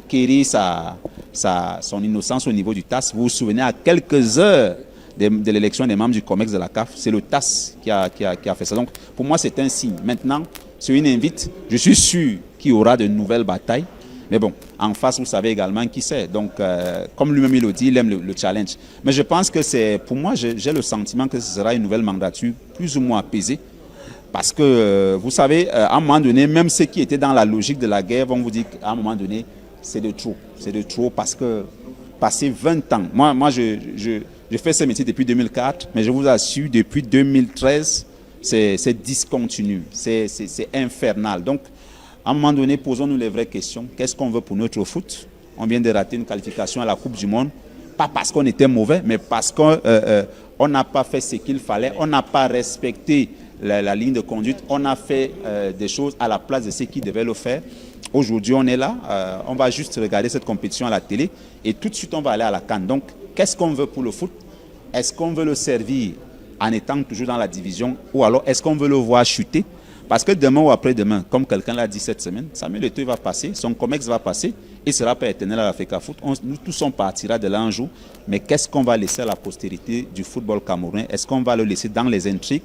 quérir son innocence au niveau du TAS. Vous vous souvenez, à quelques heures de l'élection des membres du COMEX de la CAF, c'est le TAS qui a fait ça. Donc pour moi, c'est un signe. Maintenant, c'est une invite. Je suis sûr qu'il y aura de nouvelles batailles. Mais bon, en face, vous savez également qui c'est. Donc, comme lui-même il le dit, il aime le challenge. Mais je pense que c'est, pour moi, j'ai le sentiment que ce sera une nouvelle mandature plus ou moins apaisée. Parce que, vous savez, à un moment donné, même ceux qui étaient dans la logique de la guerre vont vous dire qu'à un moment donné, c'est de trop. C'est de trop parce que, passer 20 ans, moi je fais ce métier depuis 2004, mais je vous assure, depuis 2013, c'est discontinu, c'est infernal. Donc, à un moment donné, posons-nous les vraies questions. Qu'est-ce qu'on veut pour notre foot? On vient de rater une qualification à la Coupe du Monde, pas parce qu'on était mauvais, mais parce qu'on n'a pas fait ce qu'il fallait, on n'a pas respecté la ligne de conduite, on a fait des choses à la place de ceux qui devaient le faire. Aujourd'hui, on est là, on va juste regarder cette compétition à la télé et tout de suite, on va aller à la CAN. Donc, qu'est-ce qu'on veut pour le foot? Est-ce qu'on veut le servir en étant toujours dans la division ou alors est-ce qu'on veut le voir chuter? Parce que demain ou après-demain, comme quelqu'un l'a dit cette semaine, Samuel Eto'o va passer, son COMEX va passer et sera pas éternel à la FECAFOOT. Nous tous on partira de là un jour, mais qu'est-ce qu'on va laisser à la postérité du football camerounais? Est-ce qu'on va le laisser dans les intrigues,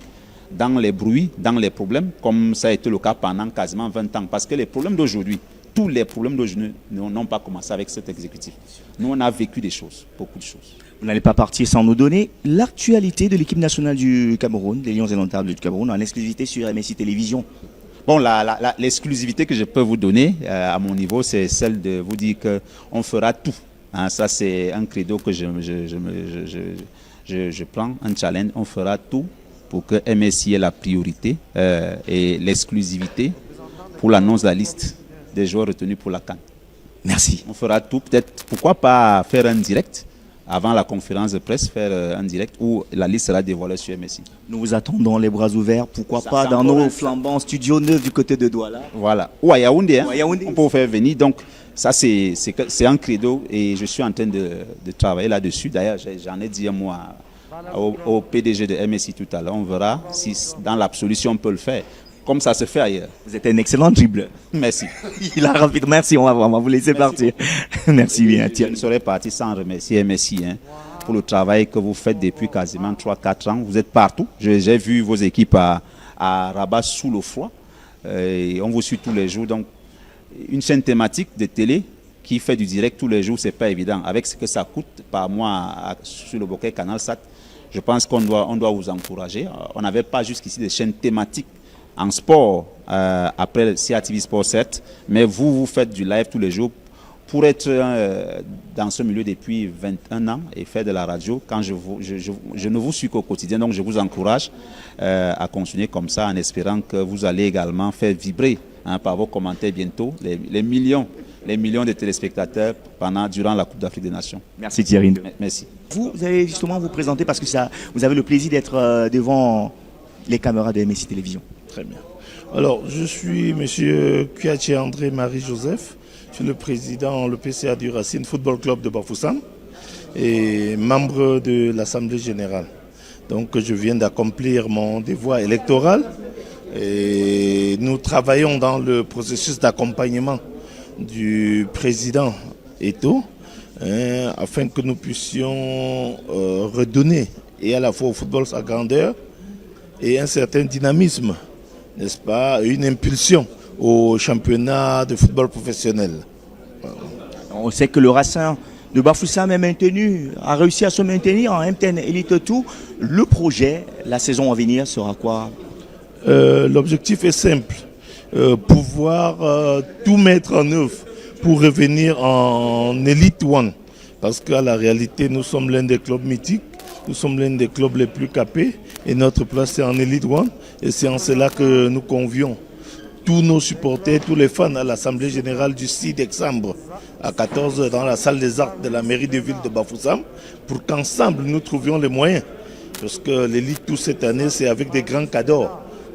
dans les bruits, dans les problèmes, comme ça a été le cas pendant quasiment 20 ans? Parce que les problèmes d'aujourd'hui, tous les problèmes d'aujourd'hui n'ont pas commencé avec cet exécutif. Nous, on a vécu des choses, beaucoup de choses. Vous n'allez pas partir sans nous donner l'actualité de l'équipe nationale du Cameroun, des Lions indomptables du Cameroun, en exclusivité sur MSI Télévision. Bon, l'exclusivité que je peux vous donner à mon niveau, c'est celle de vous dire qu'on fera tout. Hein, ça, c'est un credo que je prends, un challenge. On fera tout pour que MSI ait la priorité et l'exclusivité pour l'annonce de la liste des joueurs retenus pour la CAN. Merci. On fera tout, peut-être, pourquoi pas faire un direct avant la conférence de presse, faire un direct où la liste sera dévoilée sur MSI. Nous vous attendons les bras ouverts, pourquoi pas dans nos flambants studios neufs du côté de Douala. Voilà, ou à Yaoundé, hein. On peut vous faire venir. Donc ça c'est un credo et je suis en train de travailler là-dessus. D'ailleurs j'en ai dit un mot au PDG de MSI tout à l'heure. On verra si dans l'absolu on peut le faire. Comme ça se fait ailleurs. Vous êtes un excellent dribbleur. Merci. Il a rapide. Merci, on va vous laisser partir. Merci bien. Je ne serais parti sans remercier MSI pour le travail que vous faites depuis quasiment 3-4 ans. Vous êtes partout. J'ai vu vos équipes à Rabat sous le froid. Et on vous suit tous les jours. Donc, une chaîne thématique de télé qui fait du direct tous les jours, c'est pas évident. Avec ce que ça coûte par mois sur le bouquet Canal Sat, je pense qu'on doit vous encourager. On n'avait pas jusqu'ici des chaînes thématiques en sport, après CATV Sport 7, mais vous faites du live tous les jours. Pour être dans ce milieu depuis 21 ans et faire de la radio, quand je ne vous suis qu'au quotidien, donc je vous encourage à continuer comme ça en espérant que vous allez également faire vibrer par vos commentaires bientôt les millions de téléspectateurs durant la Coupe d'Afrique des Nations. Merci Thierry. Merci. Vous allez justement vous présenter parce que vous avez le plaisir d'être devant les caméras de MSI Télévision. Très bien. Alors, je suis M. Kouyaté André Marie Joseph. Je suis le président, le PCA du Racine Football Club de Bafoussam. et membre de l'Assemblée générale. Donc je viens d'accomplir mon devoir électoral et nous travaillons dans le processus d'accompagnement du président Eto'o afin que nous puissions redonner et à la fois au football sa grandeur et un certain dynamisme, n'est-ce pas, une impulsion au championnat de football professionnel. On sait que le Racing de Bafoussam est maintenu, a réussi à se maintenir en MTN Elite 2. Le projet, la saison à venir sera quoi? L'objectif est simple, pouvoir tout mettre en œuvre pour revenir en Elite 1. Parce qu'à la réalité, nous sommes l'un des clubs mythiques, nous sommes l'un des clubs les plus capés et notre place est en Elite 1. Et c'est en cela que nous convions tous nos supporters, tous les fans à l'Assemblée générale du 6 décembre à 14h dans la salle des arts de la mairie de ville de Bafoussam pour qu'ensemble nous trouvions les moyens. Parce que l'élite tout cette année, c'est avec des grands cadeaux.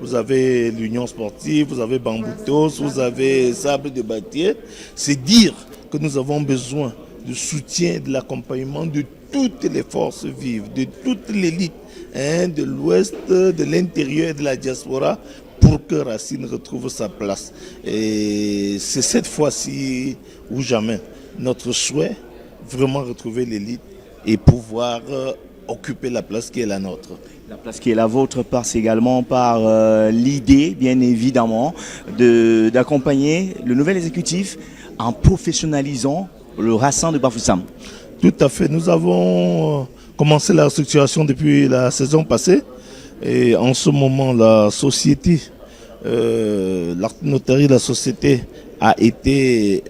Vous avez l'Union sportive, vous avez Bamboutos, vous avez Sable de Bâtier. C'est dire que nous avons besoin du soutien, de l'accompagnement de toutes les forces vives, de toute l'élite, de l'Ouest, de l'intérieur et de la diaspora, pour que Racine retrouve sa place. Et c'est cette fois-ci ou jamais notre souhait, vraiment retrouver l'élite et pouvoir occuper la place qui est la nôtre. La place qui est la vôtre passe également par l'idée, bien évidemment, d'accompagner le nouvel exécutif en professionnalisant le Racing de Bafoussam. Tout à fait. Nous avons commencé la structuration depuis la saison passée. Et en ce moment, la société, l'acte notarié de la société a été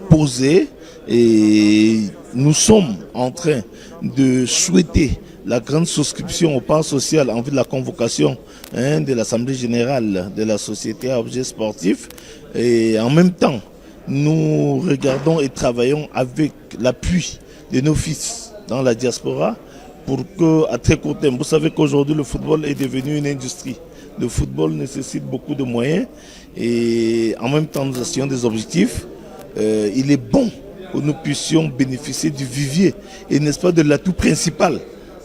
posé et nous sommes en train de souhaiter la grande souscription au part social en vue de la convocation de l'Assemblée générale de la société à objet sportif. Et en même temps, nous regardons et travaillons avec l'appui de nos fils dans la diaspora pour que, à très court terme, vous savez qu'aujourd'hui le football est devenu une industrie. Le football nécessite beaucoup de moyens et en même temps nous asseyons des objectifs. Il est bon que nous puissions bénéficier du vivier et n'est-ce pas de l'atout principal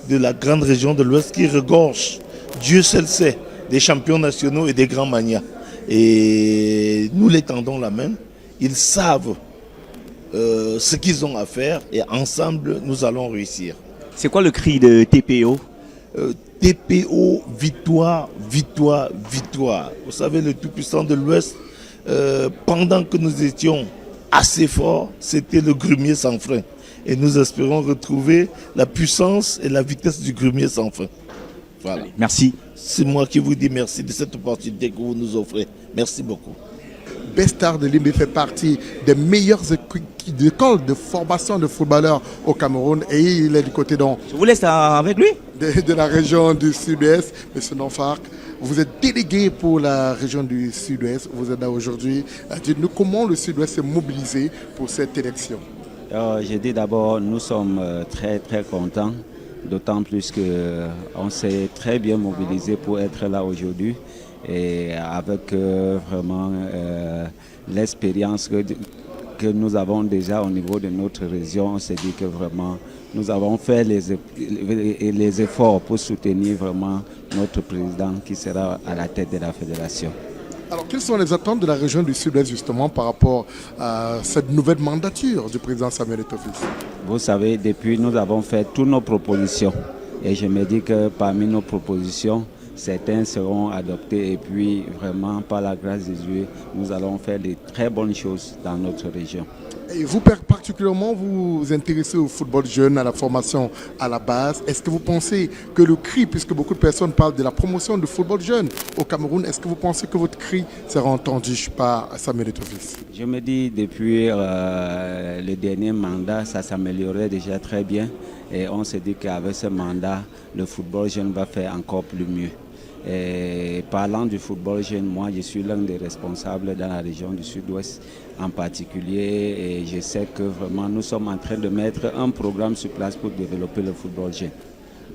de la grande région de l'Ouest qui regorge, Dieu seul sait, des champions nationaux et des grands manias. Et nous les tendons la main, ils savent ce qu'ils ont à faire et ensemble nous allons réussir. C'est quoi le cri de TPO? TPO, victoire, victoire, victoire. Vous savez, le tout-puissant de l'Ouest, pendant que nous étions assez forts, c'était le grumier sans frein. Et nous espérons retrouver la puissance et la vitesse du grumier sans frein. Voilà. Merci. C'est moi qui vous dis merci de cette opportunité que vous nous offrez. Merci beaucoup. Bestar de Limbé fait partie des meilleures écoles de formation de footballeurs au Cameroun et il est du côté donc. Je vous laisse avec lui. De la région du Sud-Ouest, M. Nonfark. Vous êtes délégué pour la région du Sud-Ouest. Vous êtes là aujourd'hui. Dites-nous comment le Sud-Ouest s'est mobilisé pour cette élection. Je dis d'abord, nous sommes très très contents, d'autant plus qu'on s'est très bien mobilisé pour être là aujourd'hui. Et avec vraiment l'expérience que nous avons déjà au niveau de notre région, on s'est dit que vraiment nous avons fait les efforts pour soutenir vraiment notre président qui sera à la tête de la fédération. Alors, quelles sont les attentes de la région du Sud-Ouest justement par rapport à cette nouvelle mandature du président Samuel Eto'o Fils? Vous savez, depuis nous avons fait toutes nos propositions et je me dis que parmi nos propositions, certains seront adoptés et puis vraiment par la grâce de Dieu, nous allons faire de très bonnes choses dans notre région. Et vous particulièrement, vous vous intéressez au football jeune, à la formation à la base. Est-ce que vous pensez que le cri, puisque beaucoup de personnes parlent de la promotion du football jeune au Cameroun, est-ce que vous pensez que votre cri sera entendu par Samuel Eto'o Fils? Je me dis depuis le dernier mandat, ça s'améliorait déjà très bien. Et on s'est dit qu'avec ce mandat, le football jeune va faire encore plus mieux. Et parlant du football jeune, moi je suis l'un des responsables dans la région du Sud-Ouest en particulier et je sais que vraiment nous sommes en train de mettre un programme sur place pour développer le football jeune.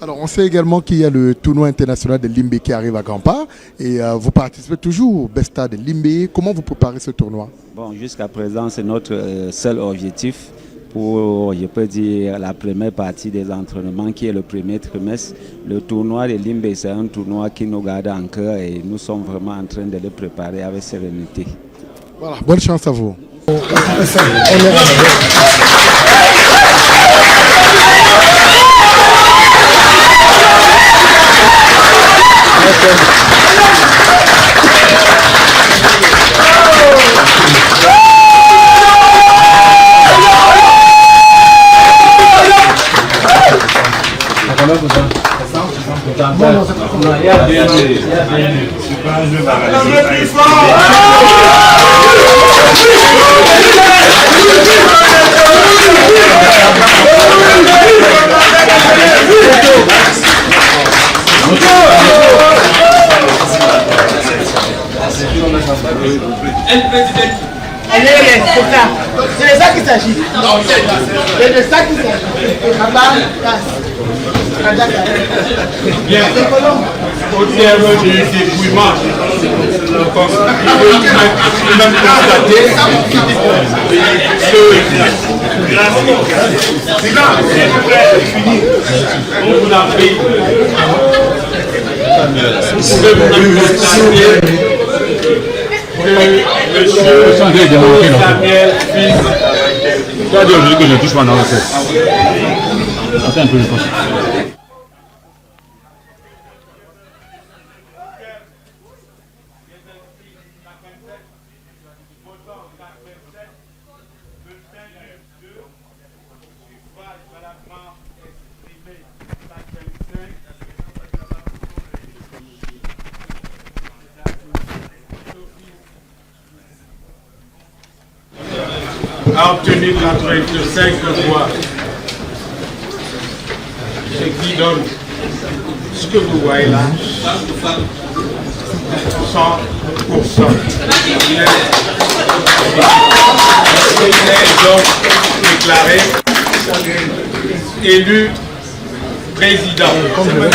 Alors on sait également qu'il y a le tournoi international de Limbé qui arrive à grands pas et vous participez toujours au Besta de Limbé. Comment vous préparez ce tournoi? Bon, jusqu'à présent c'est notre seul objectif pour, je peux dire, la première partie des entraînements qui est le premier trimestre. Le tournoi de Limbe, c'est un tournoi qui nous garde en cœur et nous sommes vraiment en train de le préparer avec sérénité. Voilà, bonne chance à vous. C'est de ça qu'il s'agit. C'est de ça qu'il s'agit. Bien. Au terme du dépouillement, il peut même constater on vous l'a pris. Vous pouvez vous constater que monsieur Samuel, fils. Tu as dit aujourd'hui que je ne touche pas dans la tête. Attends un peu, je pense. A obtenu 85 voix, ce qui donne ce que vous voyez là, 100%. Il est donc déclaré élu président. Tout le monde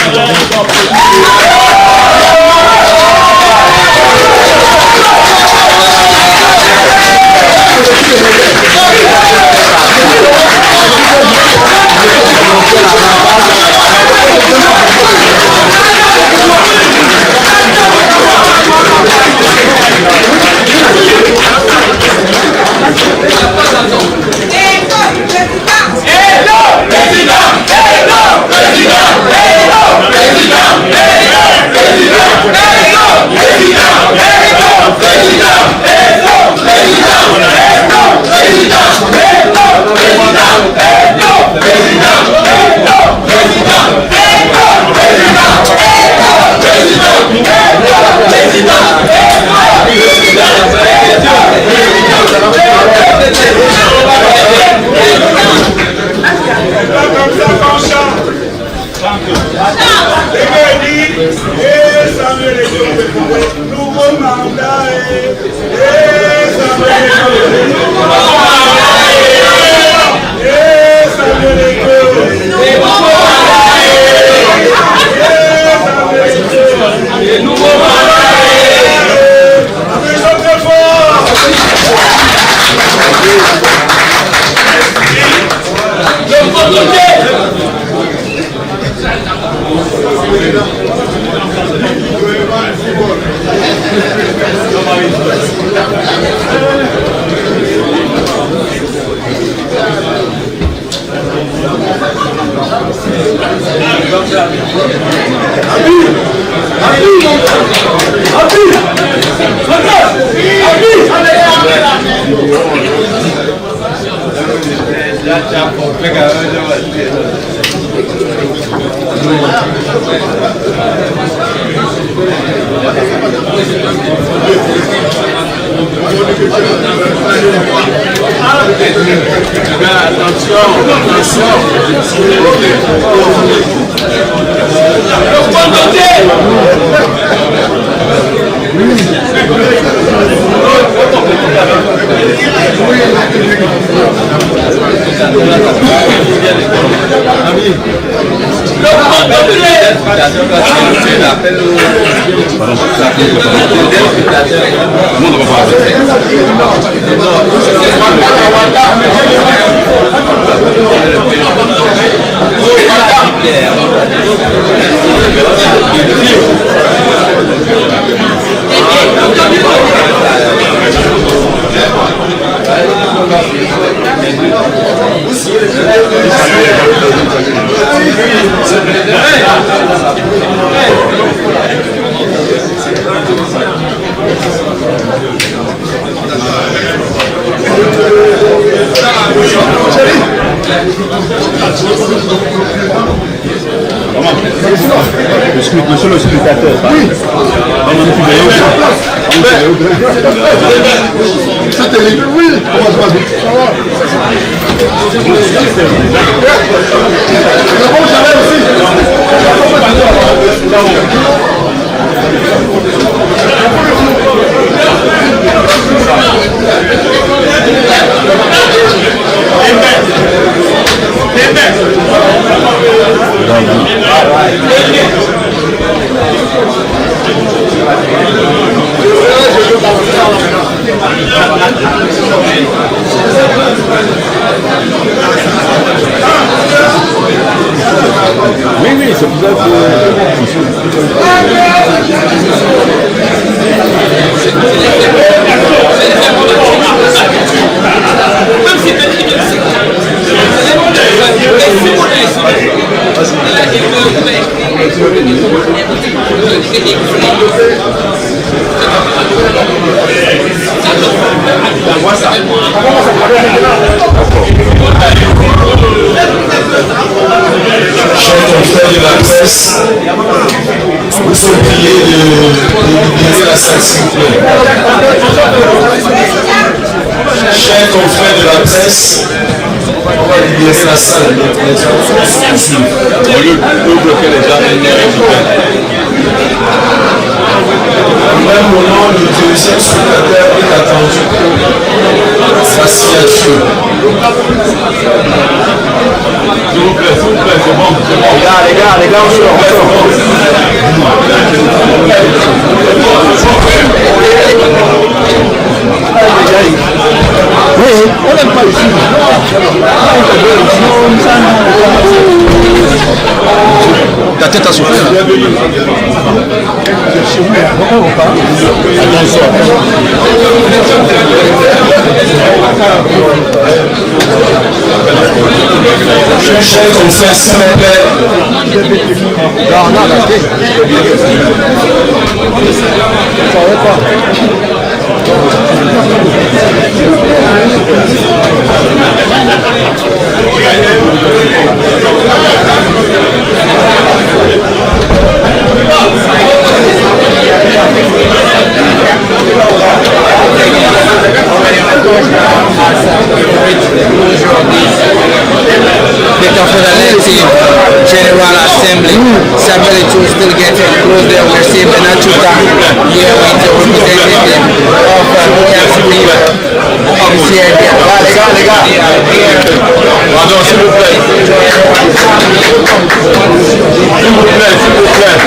va pas Monsieur le spectateur. Oui. C'était oui. Comment ça va? Oui, c'est pour ça Chers confrères de la presse, nous sommes priés de libérer la salle, s'il vous plaît. Chers confrères de la presse, on va libérer la salle. Au lieu de bloquer les gens, Au même moment, le deuxième spectateur est attendu pour sa signature. S'il vous plaît, c'est bon. Les gars, on se oui, on n'aime pas ici. Ta tête a souffert. Chers confrères, s'il vous plaît. The Confederative General Assembly, Samuel Eto'o still getting close there. We're seeing Benachuta here with the representative of Williams River. You see here, Pardon, s'il vous plaît. S'il vous plaît, s'il vous plaît.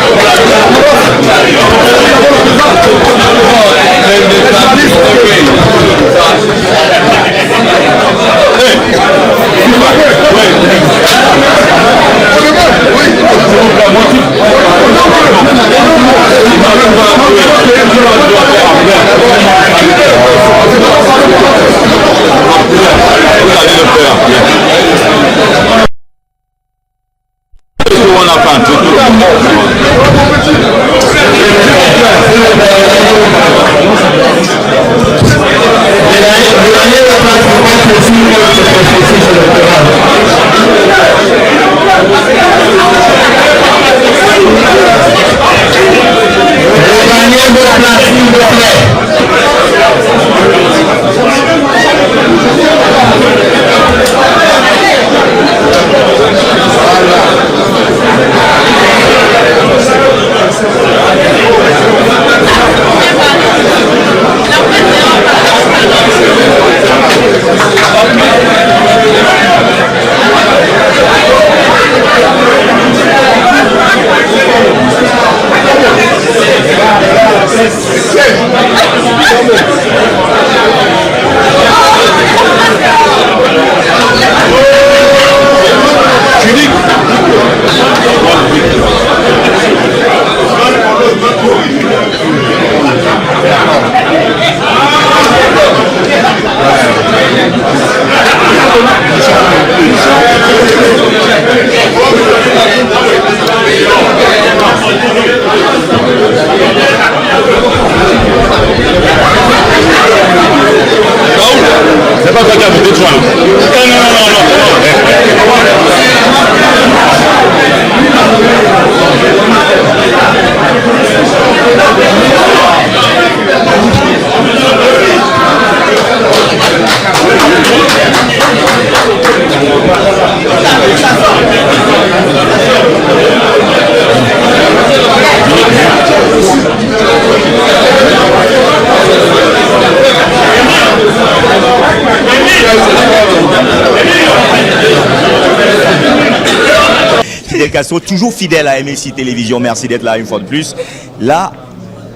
Castro, toujours fidèle à MSI Télévision. Merci d'être là une fois de plus. Là,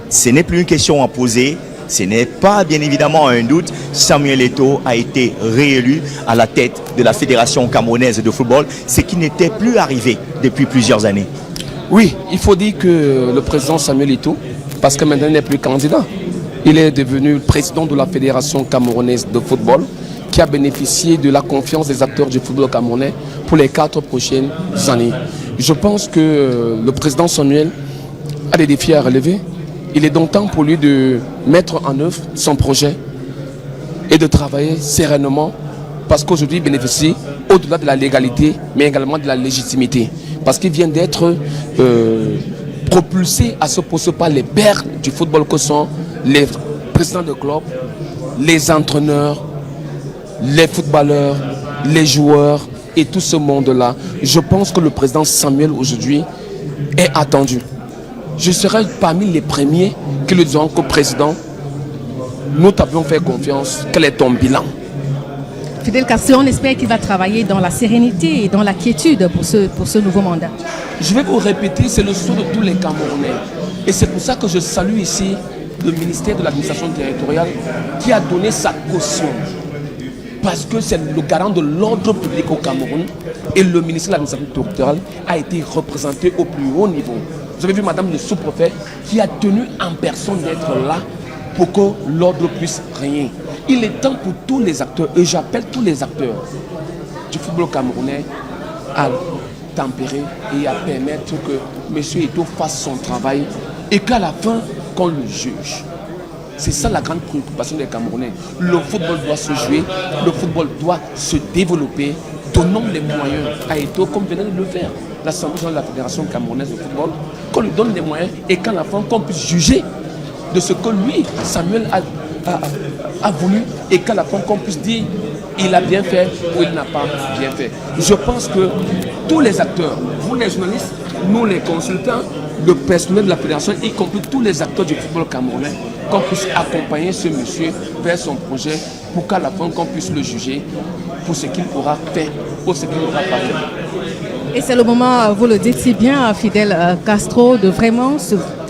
ce n'est plus une question à poser. Ce n'est pas bien évidemment un doute. Samuel Eto'o a été réélu à la tête de la Fédération camerounaise de football, ce qui n'était plus arrivé depuis plusieurs années. Oui, il faut dire que le président Samuel Eto'o, parce que maintenant il n'est plus candidat, il est devenu président de la Fédération camerounaise de football, qui a bénéficié de la confiance des acteurs du football camerounais pour les 4 prochaines années. Je pense que le président Samuel a des défis à relever. Il est donc temps pour lui de mettre en œuvre son projet et de travailler sereinement, parce qu'aujourd'hui il bénéficie au-delà de la légalité, mais également de la légitimité. Parce qu'il vient d'être propulsé à ce poste par les pères du football que sont les présidents de club, les entraîneurs, les footballeurs, les joueurs et tout ce monde-là. Je pense que le président Samuel aujourd'hui est attendu. Je serai parmi les premiers qui le diront qu'au président, nous t'avions fait confiance. Quel est ton bilan? Fidel Castro, on espère qu'il va travailler dans la sérénité et dans la quiétude pour ce nouveau mandat. Je vais vous répéter, c'est le souhait de tous les Camerounais. Et c'est pour ça que je salue ici le ministère de l'administration territoriale qui a donné sa caution. Parce que c'est le garant de l'ordre public au Cameroun et le ministère de l'administration territoriale a été représenté au plus haut niveau. Vous avez vu madame le sous-préfet qui a tenu en personne d'être là pour que l'ordre puisse régner. Il est temps pour tous les acteurs, et j'appelle tous les acteurs du football camerounais à tempérer et à permettre que M. Eto'o fasse son travail et qu'à la fin, qu'on le juge. C'est ça la grande préoccupation des Camerounais. Le football doit se jouer, le football doit se développer. Donnons les moyens à Eto'o comme venait de le faire l'Assemblée de la Fédération camerounaise de football, qu'on lui donne les moyens et qu'à la fin, qu'on puisse juger de ce que lui, Samuel, a voulu et qu'à la fin, qu'on puisse dire il a bien fait ou il n'a pas bien fait. Je pense que tous les acteurs, vous les journalistes, nous les consultants, le personnel de la fédération, y compris tous les acteurs du football camerounais, qu'on puisse accompagner ce monsieur vers son projet pour qu'à la fin, qu'on puisse le juger pour ce qu'il aura fait ou ce qu'il n'aura pas fait. Et c'est le moment, vous le dites si bien, Fidel Castro, de vraiment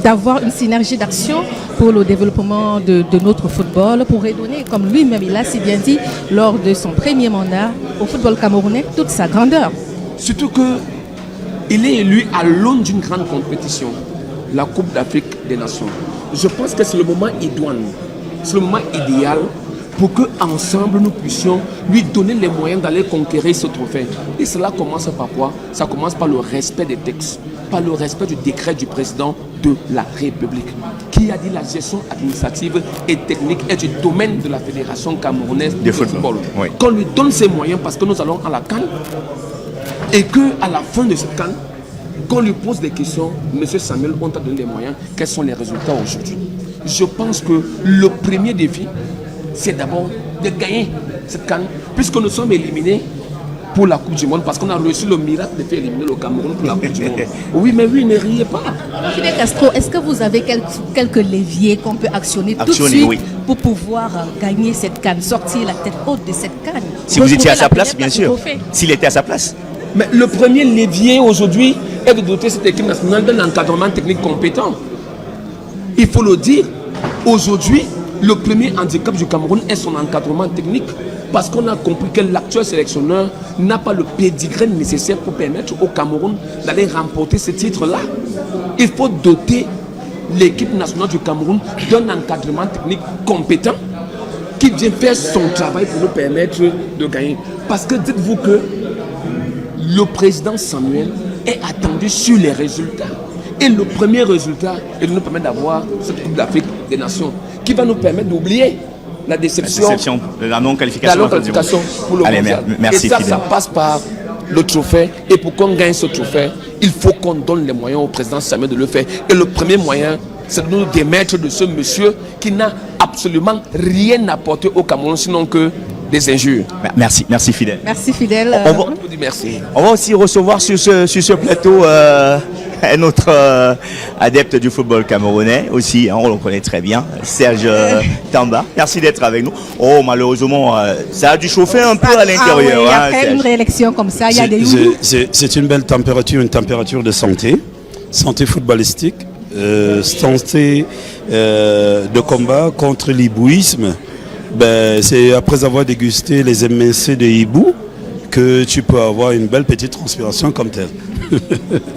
d'avoir une synergie d'action pour le développement de notre football, pour redonner, comme lui-même il a si bien dit, lors de son premier mandat au football camerounais, toute sa grandeur. Surtout qu'il est élu à l'aune d'une grande compétition, la Coupe d'Afrique des Nations. Je pense que c'est le moment idoine, c'est le moment idéal pour qu'ensemble nous puissions lui donner les moyens d'aller conquérir ce trophée. Et cela commence par quoi? Ça commence par le respect des textes, par le respect du décret du président de la République, qui a dit la gestion administrative et technique est du domaine de la Fédération camerounaise de football. Oui. Qu'on lui donne ses moyens parce que nous allons à la CAN et qu'à la fin de cette CAN, qu'on lui pose des questions, M. Samuel, on t'a donné les moyens, quels sont les résultats aujourd'hui? Je pense que le premier défi, c'est d'abord de gagner cette CAN, puisque nous sommes éliminés pour la Coupe du Monde, parce qu'on a reçu le miracle de faire éliminer le Cameroun pour la Coupe du Monde. Oui, mais oui, ne riez pas. Fidel Castro, est-ce que vous avez quelques leviers qu'on peut actionner tout de suite pour pouvoir gagner cette CAN, sortir la tête haute de cette CAN? Si vous étiez à sa place, bien sûr. S'il était à sa place. Mais le premier levier aujourd'hui est de doter cette équipe nationale d'un encadrement technique compétent. Il faut le dire, aujourd'hui, le premier handicap du Cameroun est son encadrement technique, parce qu'on a compris que l'actuel sélectionneur n'a pas le pédigré nécessaire pour permettre au Cameroun d'aller remporter ce titre-là. Il faut doter l'équipe nationale du Cameroun d'un encadrement technique compétent qui vient faire son travail pour nous permettre de gagner. Parce que dites-vous que le président Samuel est attendu sur les résultats. Et le premier résultat est de nous permettre d'avoir cette Coupe d'Afrique des Nations qui va nous permettre d'oublier la déception de la non-qualification pour le mondial. Merci, et ça passe par le trophée. Et pour qu'on gagne ce trophée, il faut qu'on donne les moyens au président Samuel de le faire. Et le premier moyen, c'est de nous démettre de ce monsieur qui n'a absolument rien apporté au Cameroun, sinon que des injures. Merci Fidèle. Merci Fidèle. On va aussi recevoir sur ce plateau un autre adepte du football camerounais aussi, hein, on le connaît très bien, Serge Tamba. Merci d'être avec nous. Oh, malheureusement, ça a dû chauffer un peu à l'intérieur. Oui, après une réélection comme ça, il y a des c'est une belle température, une température de santé footballistique, santé de combat contre l'hibouisme. Ben, c'est après avoir dégusté les MNC de hibou que tu peux avoir une belle petite transpiration comme telle.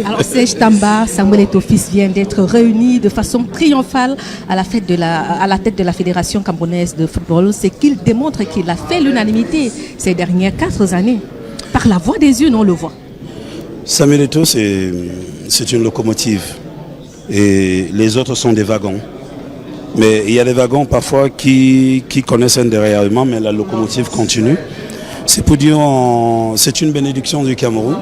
Alors Serge Tamba, Samuel Eto'o-Fils vient d'être réuni de façon triomphale à la tête de la Fédération camerounaise de football. C'est qu'il démontre qu'il a fait l'unanimité ces dernières 4 années. Par la voix des urnes, on le voit. Samuel Eto'o, c'est une locomotive et les autres sont des wagons. Mais il y a des wagons parfois qui connaissent un déraillement, mais la locomotive continue. C'est pour dire, c'est une bénédiction du Cameroun,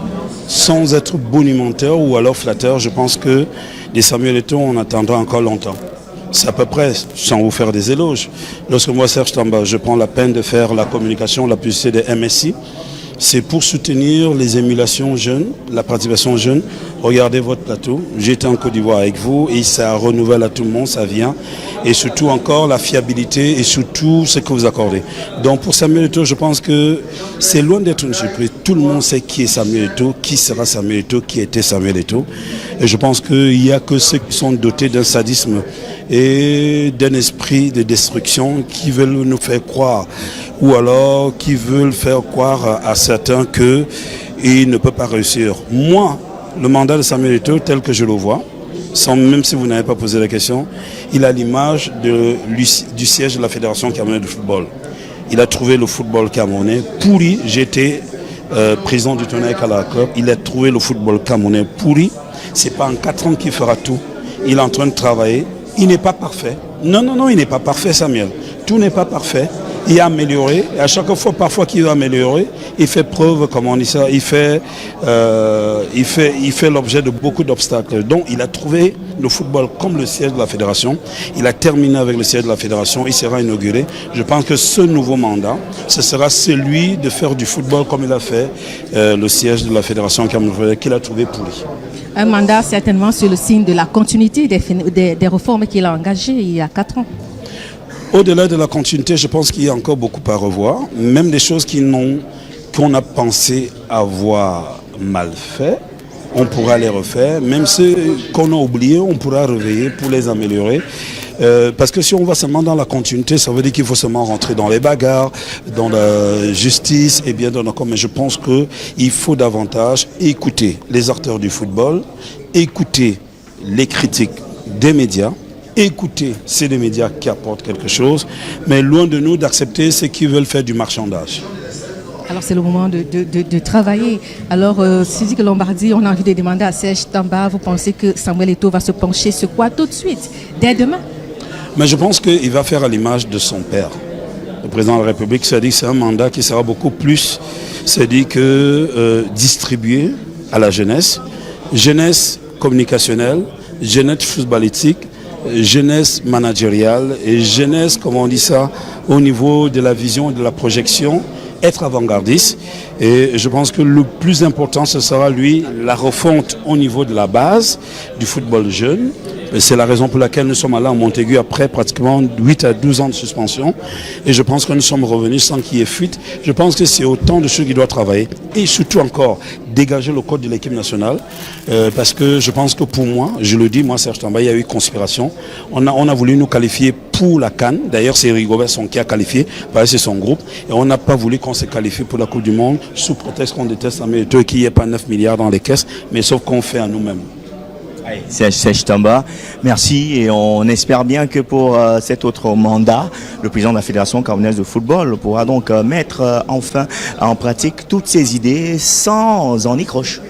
sans être bonimentaire ou alors flatteur. Je pense que des Samuel Eto'o, on attendra encore longtemps. C'est à peu près, sans vous faire des éloges. Lorsque moi, Serge Tamba, je prends la peine de faire la communication, la publicité des MSI, c'est pour soutenir les émulations jeunes, la participation jeune. Regardez votre plateau. J'étais en Côte d'Ivoire avec vous et ça renouvelle à tout le monde, ça vient. Et surtout encore la fiabilité et surtout ce que vous accordez. Donc pour Samuel Eto'o, je pense que c'est loin d'être une surprise. Tout le monde sait qui est Samuel Eto'o, qui sera Samuel Eto'o, qui était Samuel Eto'o. Et je pense qu'il n'y a que ceux qui sont dotés d'un sadisme et d'un esprit de destruction qui veulent nous faire croire, ou alors qui veulent faire croire à certains qu'il ne peut pas réussir. Moi, le mandat de Samuel Eto'o, tel que je le vois, même si vous n'avez pas posé la question, il a l'image du siège de la Fédération camerounaise de football. Il a trouvé le football camerounais pourri. J'étais président du tournoi Kala Club. Il a trouvé le football camerounais pourri. C'est pas en 4 ans qu'il fera tout. Il est en train de travailler. Il n'est pas parfait. Non, il n'est pas parfait, Samuel. Tout n'est pas parfait. Il a amélioré. Et à chaque fois, parfois qu'il a amélioré, il fait preuve, comment on dit ça, il fait l'objet de beaucoup d'obstacles. Donc, il a trouvé le football comme le siège de la fédération. Il a terminé avec le siège de la fédération. Il sera inauguré. Je pense que ce nouveau mandat, ce sera celui de faire du football comme il a fait le siège de la fédération qu'il a trouvé pourri. Un mandat certainement sur le signe de la continuité des réformes qu'il a engagées il y a 4 ans. Au-delà de la continuité, je pense qu'il y a encore beaucoup à revoir. Même des choses qu'on a pensé avoir mal fait, on pourra les refaire. Même ceux qu'on a oubliés, on pourra réveiller pour les améliorer. Parce que si on va seulement dans la continuité, ça veut dire qu'il faut seulement rentrer dans les bagarres, dans la justice et bien dans le corps. Mais je pense qu'il faut davantage écouter les acteurs du football, écouter les critiques des médias, écouter ces deux médias qui apportent quelque chose, mais loin de nous d'accepter ceux qui veulent faire du marchandage. Alors c'est le moment de travailler. Alors Sidiki Lombardi, on a envie de demander à Serge Tamba, vous pensez que Samuel Eto'o va se pencher sur quoi tout de suite, dès demain? Mais je pense qu'il va faire à l'image de son père. Le président de la République s'est dit que c'est un mandat qui sera beaucoup plus, c'est dit que distribué à la jeunesse communicationnelle, jeunesse footballistique, jeunesse managériale et jeunesse, comment on dit ça, au niveau de la vision et de la projection, être avant-gardiste. Et je pense que le plus important, ce sera la refonte au niveau de la base du football jeune. C'est la raison pour laquelle nous sommes allés en Montaigu après pratiquement 8 à 12 ans de suspension. Et je pense que nous sommes revenus sans qu'il y ait fuite. Je pense que c'est autant de choses qui doivent travailler. Et surtout encore, dégager le code de l'équipe nationale. Parce que je pense que pour moi, je le dis, moi Serge Tamba, il y a eu conspiration. On a voulu nous qualifier pour la CAN. D'ailleurs, c'est Rigobert qui a qualifié. C'est son groupe. Et on n'a pas voulu qu'on se qualifie pour la Coupe du Monde sous prétexte qu'on déteste Samuel Eto'o et qu'il n'y ait pas 9 milliards dans les caisses. Mais sauf qu'on fait à nous-mêmes. Serge Tamba, merci et on espère bien que pour cet autre mandat, le président de la Fédération camerounaise de football pourra donc mettre enfin en pratique toutes ses idées sans en croche.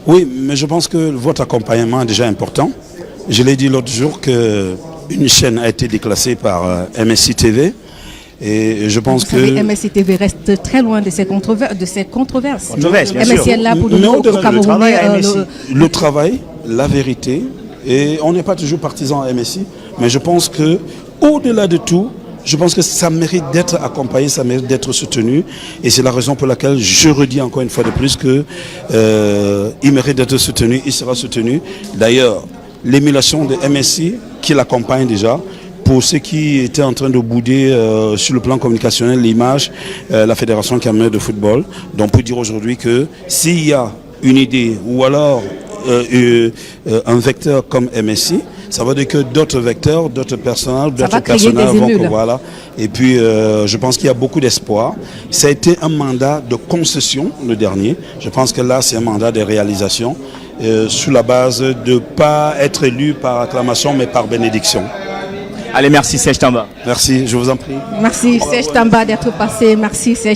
Oui, mais je pense que votre accompagnement est déjà important. Je l'ai dit l'autre jour qu'une chaîne a été déclassée par MSI TV. Et je pense que MSI TV reste très loin de ces controverses. MSI est là pour le travail, la vérité. Et on n'est pas toujours partisan à MSI. Mais je pense que au-delà de tout, je pense que ça mérite d'être accompagné, ça mérite d'être soutenu. Et c'est la raison pour laquelle je redis encore une fois de plus qu'il mérite d'être soutenu, il sera soutenu. D'ailleurs, l'émulation de MSI qui l'accompagne déjà, pour ceux qui étaient en train de bouder sur le plan communicationnel l'image, la Fédération camerounaise de football. Donc on peut dire aujourd'hui que s'il y a une idée ou alors un vecteur comme MSI, ça veut dire que d'autres vecteurs, d'autres personnels vont voilà. Et puis je pense qu'il y a beaucoup d'espoir. Ça a été un mandat de concession le dernier. Je pense que là c'est un mandat de réalisation sous la base de ne pas être élu par acclamation mais par bénédiction. Allez, merci Serge Tamba. Merci, je vous en prie. Merci Serge Tamba d'être passé. Merci Serge.